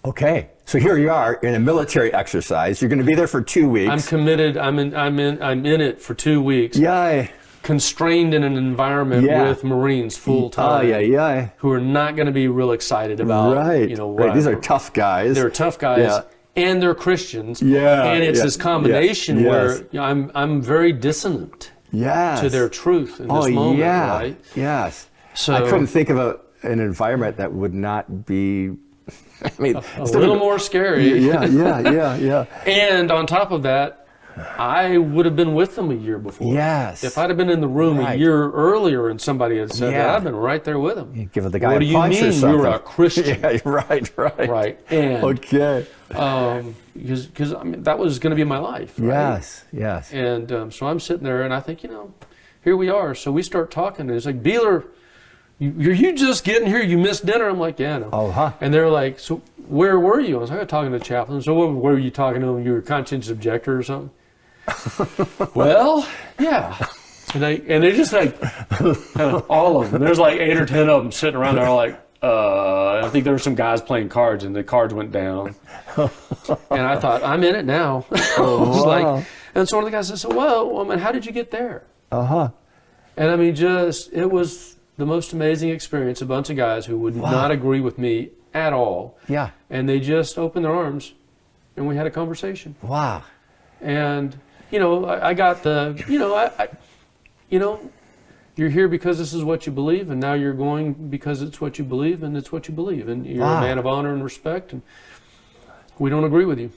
Okay, so here you are in a military exercise. You're going to be there for 2 weeks. I'm committed. I'm in it for 2 weeks. Yeah. Constrained in an environment with Marines full time. Who are not going to be real excited about. Right. These are tough guys. They're tough guys, and they're Christians. Yeah. And it's this combination where I'm very dissonant. Yes. To their truth in this moment. Right. Yes. So I couldn't think of an environment that would not be. I mean, a little more scary. Yeah. And on top of that, I would have been with them a year before. Yes. If I'd have been in the room a year earlier and somebody had said that, I've been right there with them. You give the guy what a punch or something. do you mean you're a Christian? Yeah, right. Right. And, okay. Because that was going to be my life. Right? Yes. And so I'm sitting there and I think, here we are. So we start talking and it's like, Beeler, you just getting here? You missed dinner? I'm like, yeah, no. And they're like, so where were you? I was like, talking to the chaplain. So what were you talking to him? You were a conscientious objector or something? Well, yeah. And they just kind of all of them. There's 8 or 10 of them sitting around there like, I think there were some guys playing cards and the cards went down. And I thought, I'm in it now. And so one of the guys said, well, how did you get there? And it was the most amazing experience. A bunch of guys who would not agree with me at all. Yeah. And they just opened their arms and we had a conversation. Wow. And, I got you're here because this is what you believe, and now you're going because it's what you believe, and it's what you believe. And you're a man of honor and respect, and we don't agree with you.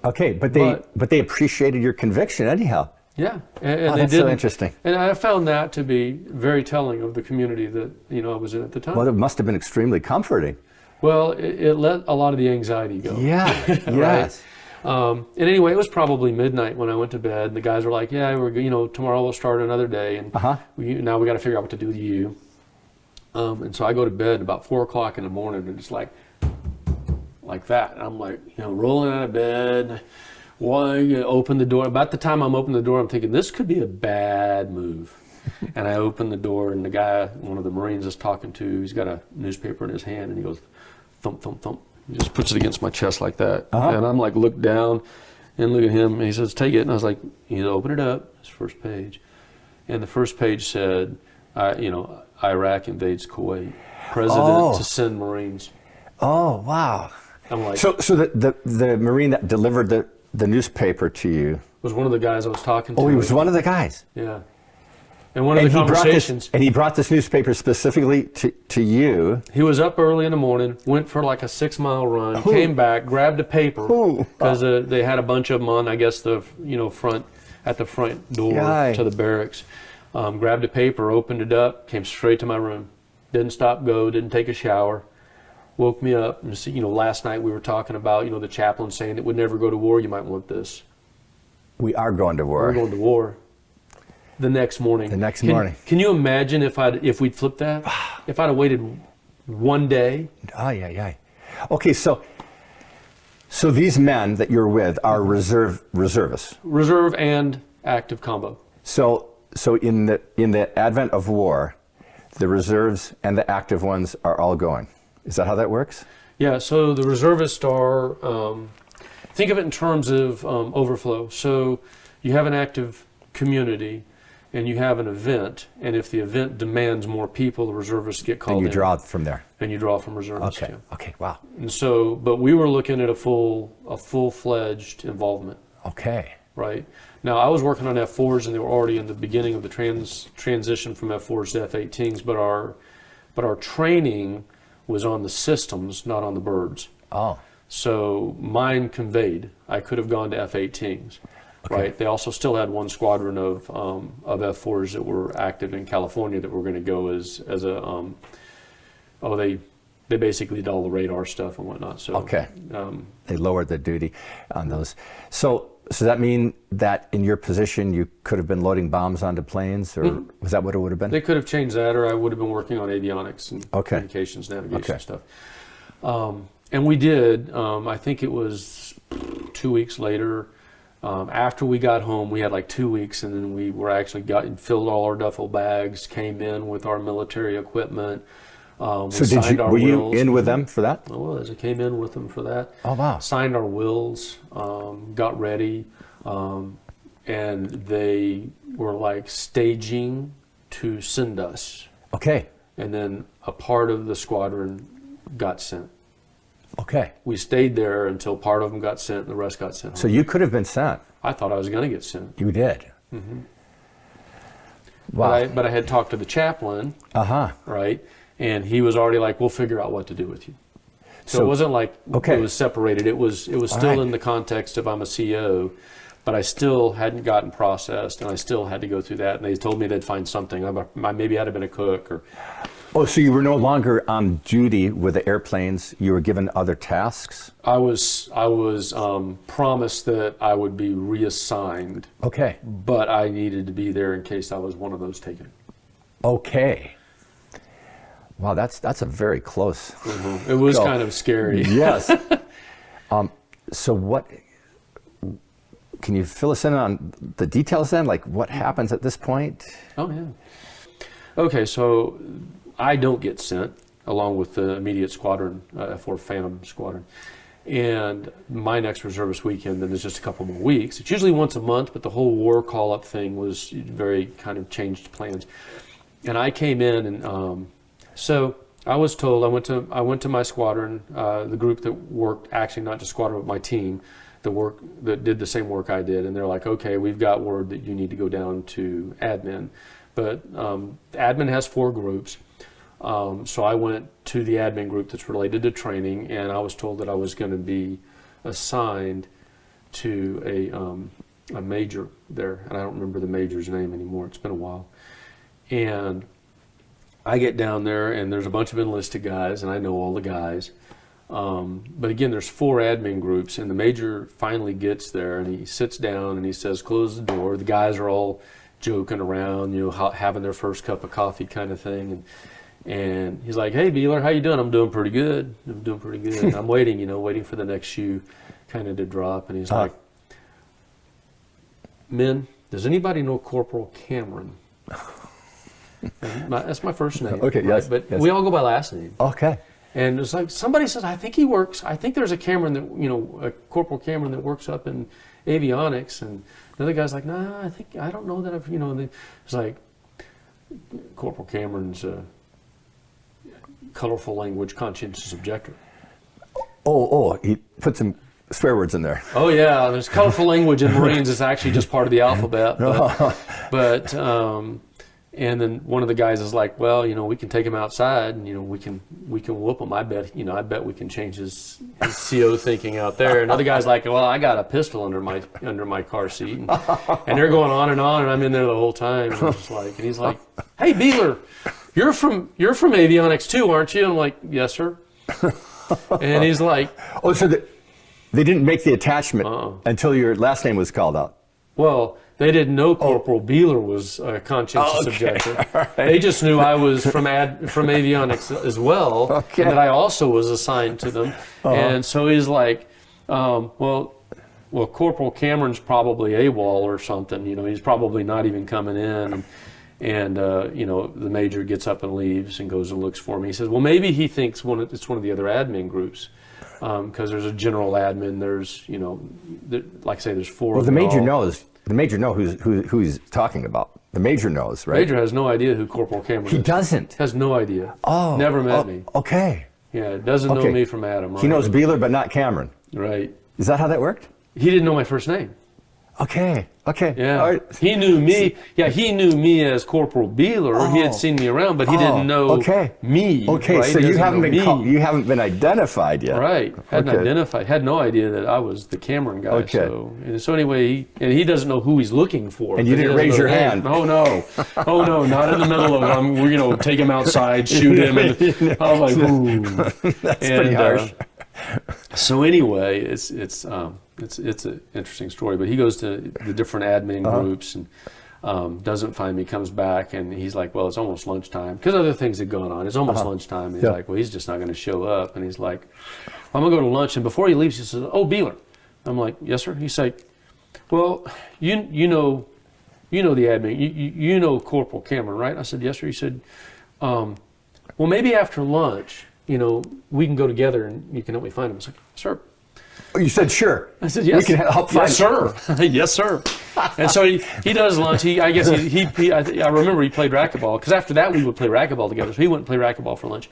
Okay, but they appreciated your conviction anyhow. Yeah, and that's so interesting. And I found that to be very telling of the community that I was in at the time. Well, it must have been extremely comforting. Well, it let a lot of the anxiety go. Yeah. Yes. And anyway, it was probably midnight when I went to bed. And the guys were like, "Yeah, tomorrow we'll start another day, and now we got to figure out what to do with you." And so I go to bed about 4 o'clock in the morning, and it's like that. And I'm like, rolling out of bed. Open the door. About the time I'm opening the door, I'm thinking, this could be a bad move. And I open the door, and the guy, one of the Marines I was talking to, he's got a newspaper in his hand, and he goes, thump, thump, thump. He just puts it against my chest like that. And I'm like, look down and look at him, and he says, take it. And I was like, open it up. It's the first page. And the first page said, Iraq invades Kuwait. President to send Marines. Oh, wow. I'm like, so the Marine that delivered the newspaper to you was one of the guys I was talking to. Oh, he was one of the guys. Yeah. And one of the conversations. He brought this newspaper specifically to you. He was up early in the morning, went for like a 6-mile run, came back, grabbed a paper because they had a bunch of them on, I guess, the front door to the barracks. Grabbed a paper, opened it up, came straight to my room. Didn't stop, didn't take a shower. Woke me up and last night we were talking about the chaplain saying that we'd never go to war. You might want this. We are going to war. We're going to war. The next morning. Can you imagine if we'd flipped that? If I'd have waited one day? Okay, so these men that you're with are reservists. Reserve and active combo. So in the advent of war, the reserves and the active ones are all going. Is that how that works? Yeah, so the reservists are, think of it in terms of overflow. So you have an active community and you have an event, and if the event demands more people, the reservists get called in. And you draw from there. And you draw from reservists. Okay. Yeah. Okay. Wow. And so, but we were looking at a full-fledged involvement. Okay. Right. Now, I was working on F4s, and they were already in the beginning of the transition from F4s to F-18s, but our training was on the systems, not on the birds. Oh. So mine conveyed. I could have gone to F-18s. Okay. Right. They also still had one squadron of F4s that were active in California that were going to go as a they basically did all the radar stuff and whatnot. So okay. They lowered the duty on those. So does that mean that in your position you could have been loading bombs onto planes, or was that what it would have been? They could have changed that, or I would have been working on avionics and communications, navigation stuff. And we did. I think it was 2 weeks later. After we got home, we had like 2 weeks, and then we were actually filled all our duffel bags, came in with our military equipment. So were you in with them for that? I was. I came in with them for that. Oh, wow. Signed our wills, got ready, and they were like staging to send us. Okay. And then a part of the squadron got sent. Okay. We stayed there until part of them got sent and the rest got sent home. So you could have been sent. I thought I was going to get sent. You did. Mm-hmm. Wow. But I had talked to the chaplain, Uh-huh. right? And he was already like, we'll figure out what to do with you. So it wasn't like it was separated. It was still in the context of I'm a CO, but I still hadn't gotten processed, and I still had to go through that. And they told me they'd find something. Maybe I'd have been a cook or... Oh, so you were no longer on duty with the airplanes. You were given other tasks? I was promised that I would be reassigned. Okay. But I needed to be there in case I was one of those taken. Okay. Wow, that's a very close. Mm-hmm. It was kind of scary. Yes. So what? Can you fill us in on the details then? Like what happens at this point? Oh yeah. Okay, so I don't get sent along with the immediate squadron, F4 Phantom Squadron. And my next reservist weekend then is just a couple more weeks. It's usually once a month, but the whole war call-up thing was very kind of changed plans. And I came in, and so I was told I went to my squadron, the group that worked, actually not just squadron, but my team, that did the same work I did, and they're like, okay, we've got word that you need to go down to admin. But admin has 4 groups. So I went to the admin group that's related to training, and I was told that I was going to be assigned to a major there, and I don't remember the major's name anymore. It's been a while. And I get down there, and there's a bunch of enlisted guys, and I know all the guys. But again, there's 4 admin groups, and the major finally gets there, and he sits down, and he says, close the door. The guys are all joking around, having their first cup of coffee kind of thing. And he's like, hey, Beeler, how you doing? I'm doing pretty good. And I'm waiting, waiting for the next shoe kind of to drop. And he's like, men, does anybody know Corporal Cameron? That's my first name. Okay, right? yes. But yes. we all go by last name. Okay. And it's like, somebody says, I think he works, I think there's a Cameron that, a Corporal Cameron that works up in avionics. And the other guy's like, nah, I don't know that I've, it's like, Corporal Cameron's colorful language, conscientious objector. Oh, he put some swear words in there. Oh yeah, there's colorful language in Marines. It's actually just part of the alphabet. But and then one of the guys is like, well, we can take him outside, and we can whoop him. I bet we can change his CO thinking out there. And other guy's like, well, I got a pistol under my car seat, and they're going on, and I'm in there the whole time. And he's like, hey, Beeler, you're from avionics too, aren't you? I'm like, yes, sir. And he's like, oh, so they didn't make the attachment until your last name was called out. Well, they didn't know Corporal Beeler was a conscientious objector. Right. They just knew I was from avionics as well, and that I also was assigned to them. And so he's like, well, Corporal Cameron's probably AWOL or something. He's probably not even coming in. And the major gets up and leaves and goes and looks for me. He says, well, maybe he thinks it's one of the other admin groups, because there's a general admin. There's like I say, there's 4. Well, the major knows. The major knows who he's talking about. The major knows, right? Major has no idea who Corporal Cameron is. He doesn't. Has no idea. Oh. Never met me. Okay. Yeah, doesn't know me from Adam. Right? He knows Beeler, but not Cameron. Right. Is that how that worked? He didn't know my first name. Okay. Yeah. All right. He knew me. Yeah, he knew me as Corporal Beeler. He had seen me around, but he didn't know me. Okay. Right? So you haven't been identified yet. Right. Hadn't identified. Had no idea that I was the Cameron guy. Okay. So anyway, he doesn't know who he's looking for. And you didn't raise your hand. Oh no. Oh no. Not in the middle of it. We're take him outside, shoot him, and I was like, ooh. That's pretty harsh. So anyway, it's an interesting story. But he goes to the different admin groups and doesn't find me. Comes back and he's like, "Well, it's almost lunchtime," because other things had gone on. It's almost lunchtime. And he's like, "Well, he's just not going to show up." And he's like, well, "I'm going to go to lunch." And before he leaves, he says, "Oh, Beeler." I'm like, "Yes, sir." He's like, "Well, you know the admin. You know Corporal Cameron, right?" I said, "Yes, sir." He said, "Well, maybe after lunch, we can go together and you can help me find him." I was like, "Sir." Oh, you said sure. I said, "Yes." We can help find him. Yes, sir. Yes, sir. And so he does lunch. I remember he played racquetball, because after that we would play racquetball together. So he went and played racquetball for lunch.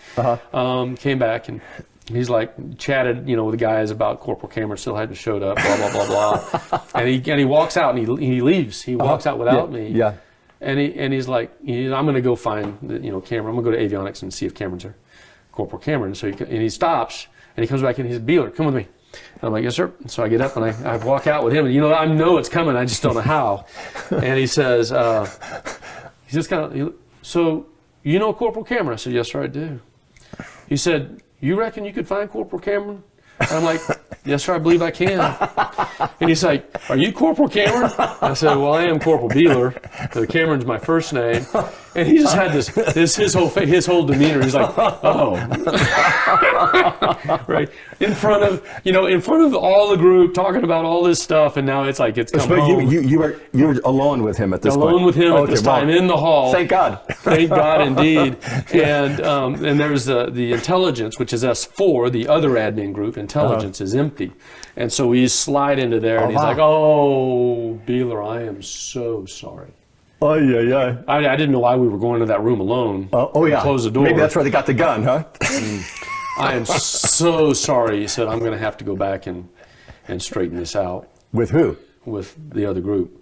Came back and he's like chatted, with the guys about Corporal Cameron still hadn't showed up. Blah blah blah blah. and he walks out and he leaves. He walks out without me. Yeah. And he's like, I'm going to go find Cameron. I'm going to go to avionics and see if Cameron's there. Corporal Cameron. So he stops and he comes back in. He says, "Beeler, come with me." And I'm like, "Yes, sir." So I get up and I walk out with him. And I know it's coming. I just don't know how. And he says, he's just kind of, "So you know Corporal Cameron?" I said, "Yes, sir, I do." He said, "You reckon you could find Corporal Cameron?" And I'm like, "Yes, sir, I believe I can." And he's like, "Are you Corporal Cameron?" I said, "Well, I am Corporal Beeler. Cameron's my first name." And he just had his whole demeanor. He's like, "Oh," right in front of all the group, talking about all this stuff, and now it's like it's come home. You were alone with him at this point. Alone with him at this time in the hall. Thank God. Thank God, indeed. And there's the intelligence, which is S4, the other admin group. Intelligence is empty, and so we slide into there, and he's like, "Oh, Beeler, I am so sorry." Oh yeah. I didn't know why we were going to that room alone. Close the door. Maybe that's where they got the gun, huh? I am so sorry. He said, "I'm going to have to go back and straighten this out." With who? With the other group.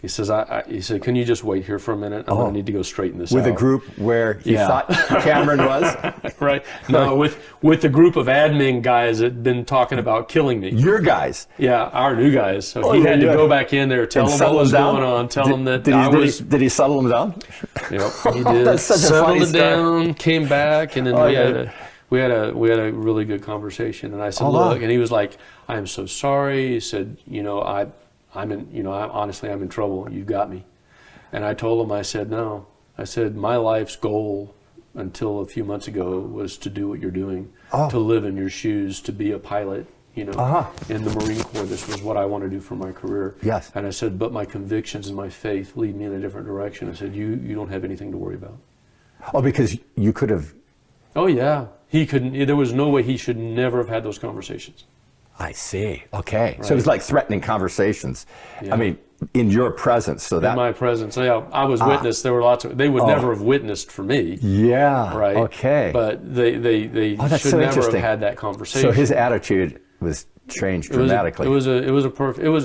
He says, he said, "Can you just wait here for a minute? I'm going to need to go straighten this out." With a group where he thought Cameron was? Right. No, with the group of admin guys that had been talking about killing me. Your guys? Yeah, our new guys. So he had to go back in there, tell them what was going on, tell them that Did he settle them down? Yep, he did. That's such a funny Settled it down, came back, and then we had a really good conversation. And I said, "Look," and he was like, "I am so sorry." He said, I'm in trouble. You've got me." And I told him, I said, "No." I said, "My life's goal until a few months ago was to do what you're doing, to live in your shoes, to be a pilot, in the Marine Corps. This was what I want to do for my career." Yes. And I said, "But my convictions and my faith lead me in a different direction." I said, you don't have anything to worry about." Oh, because you could have... Oh, yeah. He couldn't. There was no way. He should never have had those conversations. I see. Okay. Right. So it was like threatening conversations. Yeah. I mean, in your presence. So that... In my presence. Yeah, I was witness. There were lots of... They would never have witnessed for me. Yeah. Right. Okay. But they should never have had that conversation. So his attitude was changed dramatically. It was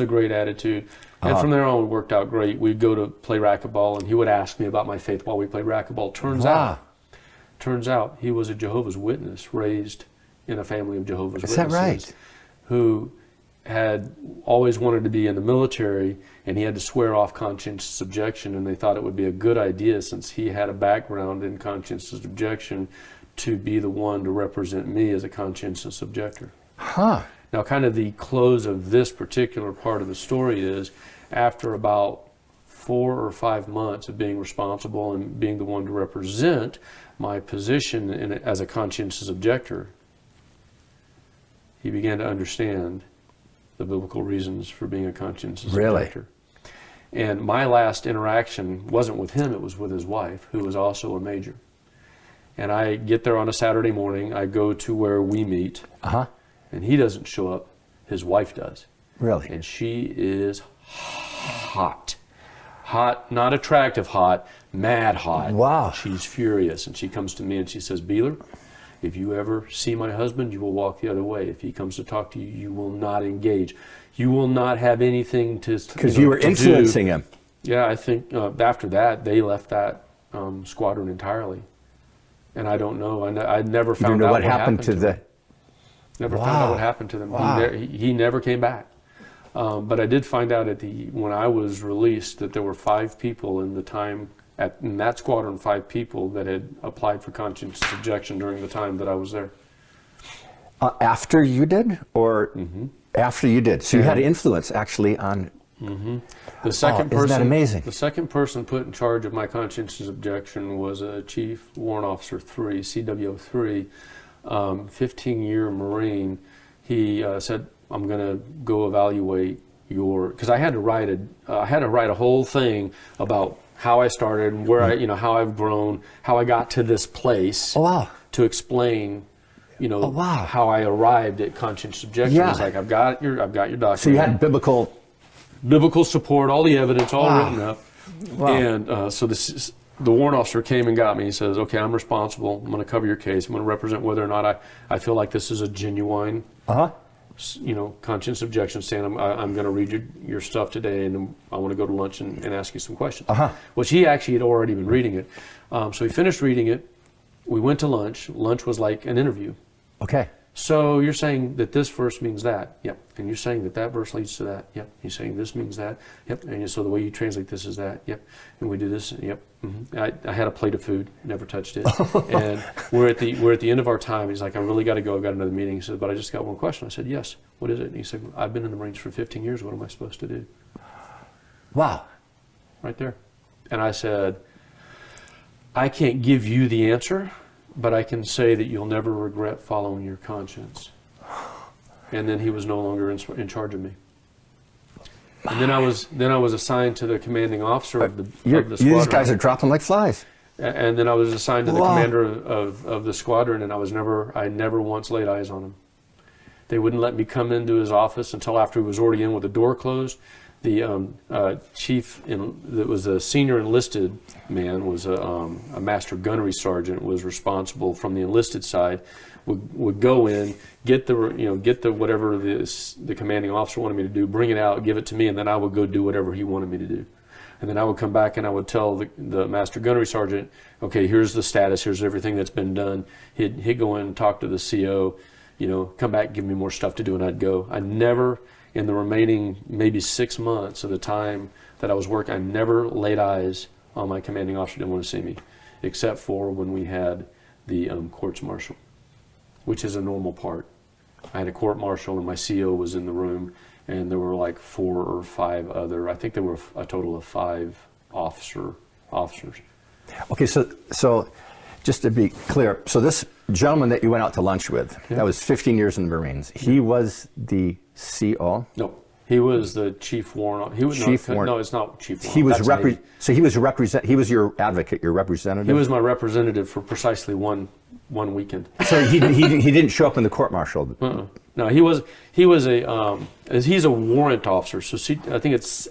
a great attitude. And from there on, we worked out great. We'd go to play racquetball, and he would ask me about my faith while we played racquetball. Turns out he was a Jehovah's Witness, raised in a family of Jehovah's Witnesses. Is that right? Who had always wanted to be in the military, and he had to swear off conscientious objection, and they thought it would be a good idea, since he had a background in conscientious objection, to be the one to represent me as a conscientious objector. Huh. Now, kind of the close of this particular part of the story is, after about 4 or 5 months of being responsible and being the one to represent my position as a conscientious objector, he began to understand the biblical reasons for being a conscientious objector. And my last interaction wasn't with him, it was with his wife, who was also a major. And I get there on a Saturday morning, I go to where we meet, and he doesn't show up, his wife does. Really? And she is hot. Hot, not attractive hot, mad hot. Wow. She's furious. And she comes to me and she says, Beeler, if you ever see my husband, you will walk the other way. If he comes to talk to you, you will not engage. You will not have anything to do. Because you were influencing him. Yeah, I think after that, they left that squadron entirely. And I don't know. I never found out what happened to them. Never found out what happened to them. Wow. He never came back. But I did find out when I was released that there were 5 people in that squadron, 5 people that had applied for conscientious objection during the time that I was there. After you did, or after you did? So you had influence actually on. The second person, isn't that amazing? The second person put in charge of my conscientious objection was a Chief Warrant Officer 3, CWO3, 15-year Marine. He said, "I'm going to go evaluate because I had to write a whole thing about how I started, where how I've grown, how I got to this place." Oh wow! To explain, how I arrived at conscientious objection. Yeah. It's like I've got your document. So you had biblical support, all the evidence, all written up. Wow. And so the warrant officer came and got me. He says, okay, I'm responsible. I'm going to cover your case. I'm going to represent whether or not I feel like this is a genuine, conscientious objection, saying I'm going to read your stuff today, and I want to go to lunch and ask you some questions. Which he actually had already been reading it. So he finished reading it. We went to lunch. Lunch was like an interview. Okay. So you're saying that this verse means that? Yep. And you're saying that verse leads to that? Yep. You're saying this means that? Yep. And so the way you translate this is that? Yep. And we do this? Yep. I had a plate of food, never touched it. And we're at the end of our time. He's like, I really got to go. I've got another meeting. He said, but I just got one question. I said, yes. What is it? And he said, I've been in the Marines for 15 years. What am I supposed to do? Wow. Right there. And I said, I can't give you the answer, but I can say that you'll never regret following your conscience. And then he was no longer in charge of me. And then I was assigned to the commanding officer of the squadron. These guys are dropping like flies. And then I was assigned to the commander of the squadron, and I never once laid eyes on him. They wouldn't let me come into his office until after he was already in with the door closed. The chief, that was a senior enlisted man, was a master gunnery sergeant, was responsible from the enlisted side, would go in, get the whatever the commanding officer wanted me to do, bring it out, give it to me, and then I would go do whatever he wanted me to do. And then I would come back and I would tell the master gunnery sergeant, okay, here's the status, here's everything that's been done. He'd go in and talk to the CO, come back, give me more stuff to do, and I'd go. I never, in the remaining maybe 6 months of the time that I was working, I never laid eyes on my commanding officer. Didn't want to see me, except for when we had the courts martial, which is a normal part. I had a court martial and my CO was in the room, and there were like 4 or 5 other, I think there were a total of 5 officers. Okay, so just to be clear, so this gentleman that you went out to lunch with, that was 15 years in the Marines, he was the CO? No, he was the chief warrant. No, it's not chief warrant. He was he was your advocate, your representative? He was my representative for precisely one weekend. So he didn't show up in the court martial? No, he's a warrant officer. So I think it's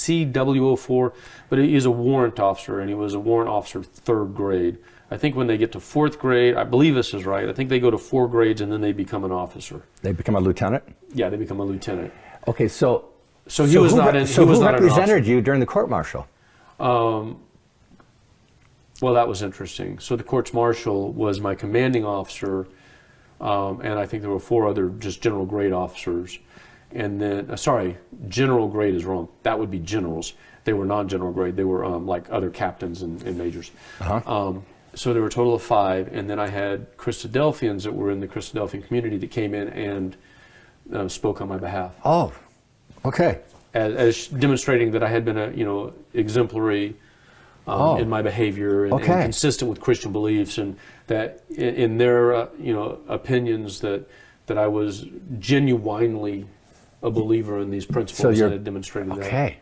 CWO4, but he's a warrant officer, and he was a warrant officer 3rd grade. I think when they get to 4th grade, I believe this is right, I think they go to 4 grades and then they become an officer. They become a lieutenant? Yeah, they become a lieutenant. Okay, so he was not an who represented you during the court martial? Well, that was interesting. So the courts martial was my commanding officer, and I think there were 4 other just general grade officers. And then, general grade is wrong. That would be generals. They were non-general grade. They were like other captains and majors. So there were a total of 5, and then I had Christadelphians that were in the Christadelphian community that came in and spoke on my behalf. Oh, okay. As demonstrating that I had been exemplary in my behavior and consistent with Christian beliefs, and that in their opinions that I was genuinely a believer in these principles, and had demonstrated that. Okay.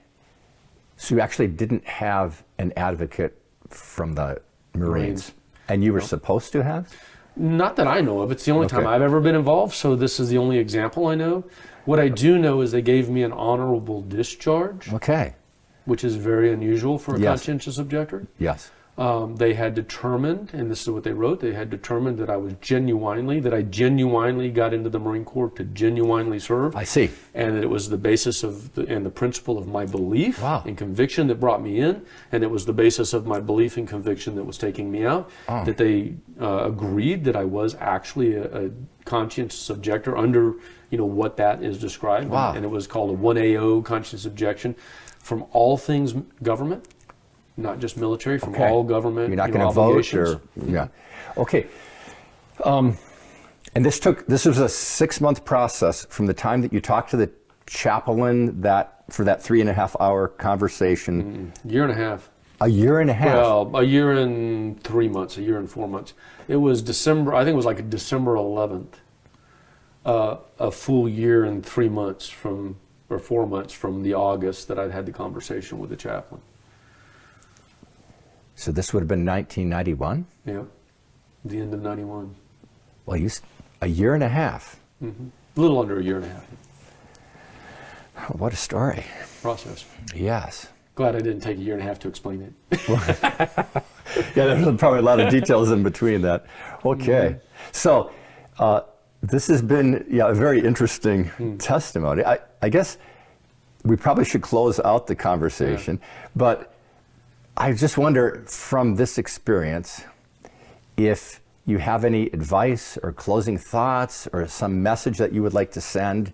So you actually didn't have an advocate from the Marines. And you were supposed to have? Not that I know of. It's the only time Okay. I've ever been involved, so this is the only example I know. What I do know is they gave me an honorable discharge, Okay. which is very unusual for a Yes. conscientious objector. Yes. They had determined, and this is what they wrote, they had determined that I genuinely got into the Marine Corps to genuinely serve. I see. And that it was the basis of and the principle of my belief Wow. and conviction that brought me in, and it was the basis of my belief and conviction that was taking me out. Oh. That they agreed that I was actually a conscientious objector under, what that is described. Wow. And it was called a 1AO conscientious objection from all things government, not just military, from Okay. all government. You're not going to vote obligations. or, yeah. Okay. And this was a 6-month process from the time that you talked to the chaplain for that 3.5-hour conversation. Year and a half. A year and a half. Well, a year and 3 months, a year and 4 months. It was December, I think it was like December 11th, a full year and 3 months or 4 months from the August that I'd had the conversation with the chaplain. So this would have been 1991? Yeah, the end of 91. Well, a year and a half. A little under a year and a half What a story. process. Yes. Glad I didn't take a year and a half to explain it. Yeah, there's probably a lot of details in between that. Okay. So this has been a very interesting testimony. I guess we probably should close out the conversation, but I just wonder from this experience if you have any advice or closing thoughts or some message that you would like to send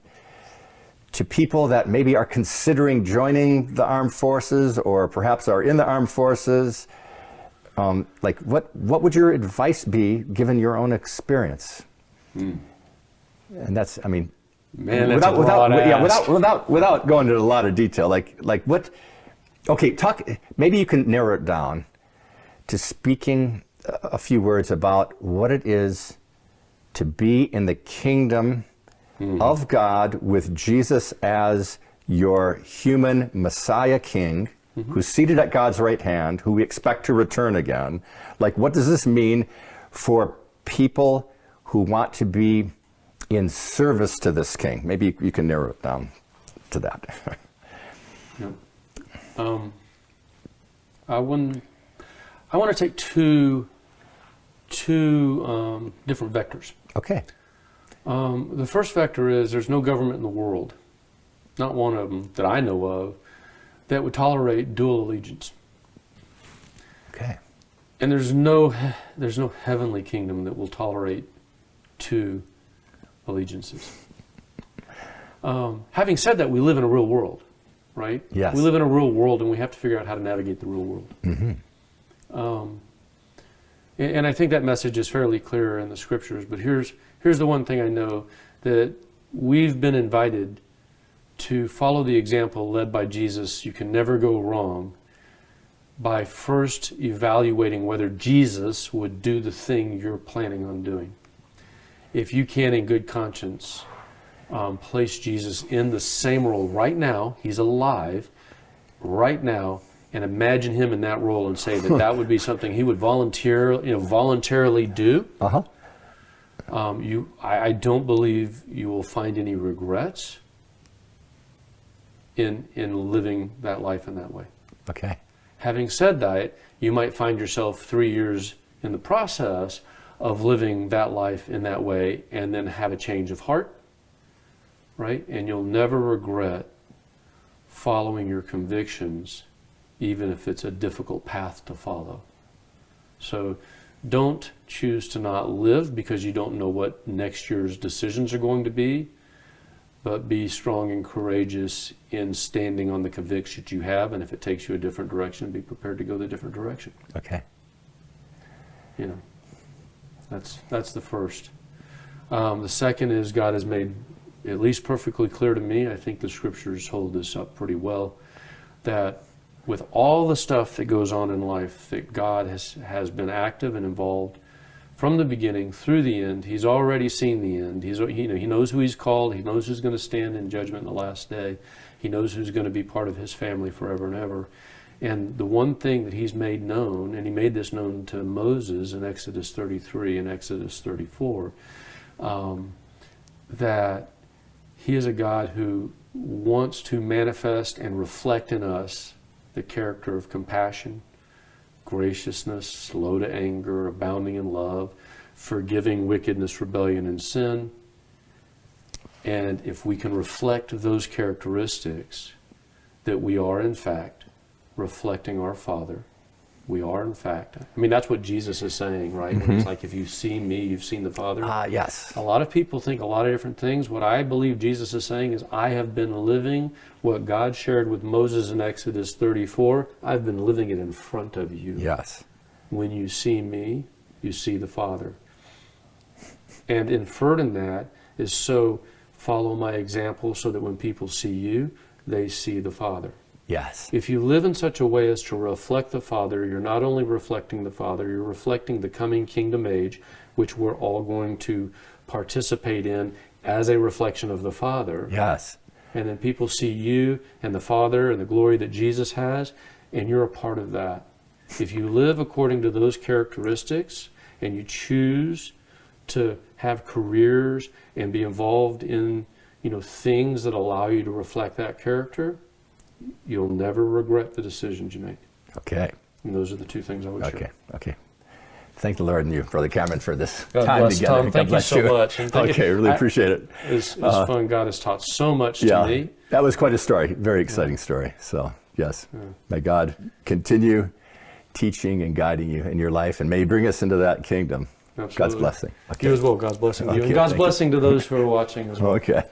to people that maybe are considering joining the armed forces or perhaps are in the armed forces. Like what would your advice be given your own experience? And that's, I mean, Man, that's a broad ask. without going into a lot of detail, like what? Okay, maybe you can narrow it down to speaking a few words about what it is to be in the kingdom of God with Jesus as your human Messiah King, who's seated at God's right hand, who we expect to return again. Like, what does this mean for people who want to be in service to this King? Maybe you can narrow it down to that. Yeah. I want to take two different vectors. Okay. The first vector is there's no government in the world, not one of them that I know of, that would tolerate dual allegiance. Okay. And there's no heavenly kingdom that will tolerate two allegiances. Having said that, we live in a real world, right? Yes. We live in a real world, and we have to figure out how to navigate the real world. And I think that message is fairly clear in the scriptures. But here's the one thing I know, that we've been invited to follow the example led by Jesus. You can never go wrong by first evaluating whether Jesus would do the thing you're planning on doing. If you can, in good conscience, place Jesus in the same role right now, he's alive right now, and imagine him in that role and say that would be something he would voluntarily do. I don't believe you will find any regrets in living that life in that way. Okay. Having said that, you might find yourself 3 years in the process of living that life in that way and then have a change of heart, right? And you'll never regret following your convictions, even if it's a difficult path to follow. So don't choose to not live because you don't know what next year's decisions are going to be, but be strong and courageous in standing on the convictions you have, and if it takes you a different direction, be prepared to go the different direction. Okay. That's the first. The second is God has made at least perfectly clear to me, I think the scriptures hold this up pretty well, that with all the stuff that goes on in life, that God has been active and involved from the beginning through the end. He's already seen the end. He knows who he's called. He knows who's going to stand in judgment in the last day. He knows who's going to be part of his family forever and ever. And the one thing that he's made known, and he made this known to Moses in Exodus 33 and Exodus 34, that he is a God who wants to manifest and reflect in us the character of compassion, graciousness, slow to anger, abounding in love, forgiving wickedness, rebellion, and sin. And if we can reflect those characteristics, that we are in fact reflecting our Father. We are in fact. I mean, that's what Jesus is saying, right? When he's like, if you've seen me, you've seen the Father. Yes. A lot of people think a lot of different things. What I believe Jesus is saying is, I have been living what God shared with Moses in Exodus 34. I've been living it in front of you. Yes. When you see me, you see the Father. And inferred in that is, so follow my example so that when people see you, they see the Father. Yes. If you live in such a way as to reflect the Father, you're not only reflecting the Father, you're reflecting the coming kingdom age, which we're all going to participate in as a reflection of the Father. Yes. And then people see you and the Father and the glory that Jesus has, and you're a part of that. If you live according to those characteristics, and you choose to have careers and be involved in, things that allow you to reflect that character, you'll never regret the decisions you make. Okay. And those are the two things I would share. Okay. Thank the Lord and you, Brother Cameron, for this God time bless, together. Tom. God Thank you bless so much. And Okay, really appreciate it. It's fun. God has taught so much to me. That was quite a story. Very exciting story. So, yes. May God continue teaching and guiding you in your life, and may He bring us into that kingdom. Absolutely. God's blessing. Okay. You as well. God's blessing to you. Okay, And God's thank you. blessing to those who are watching as well. Okay.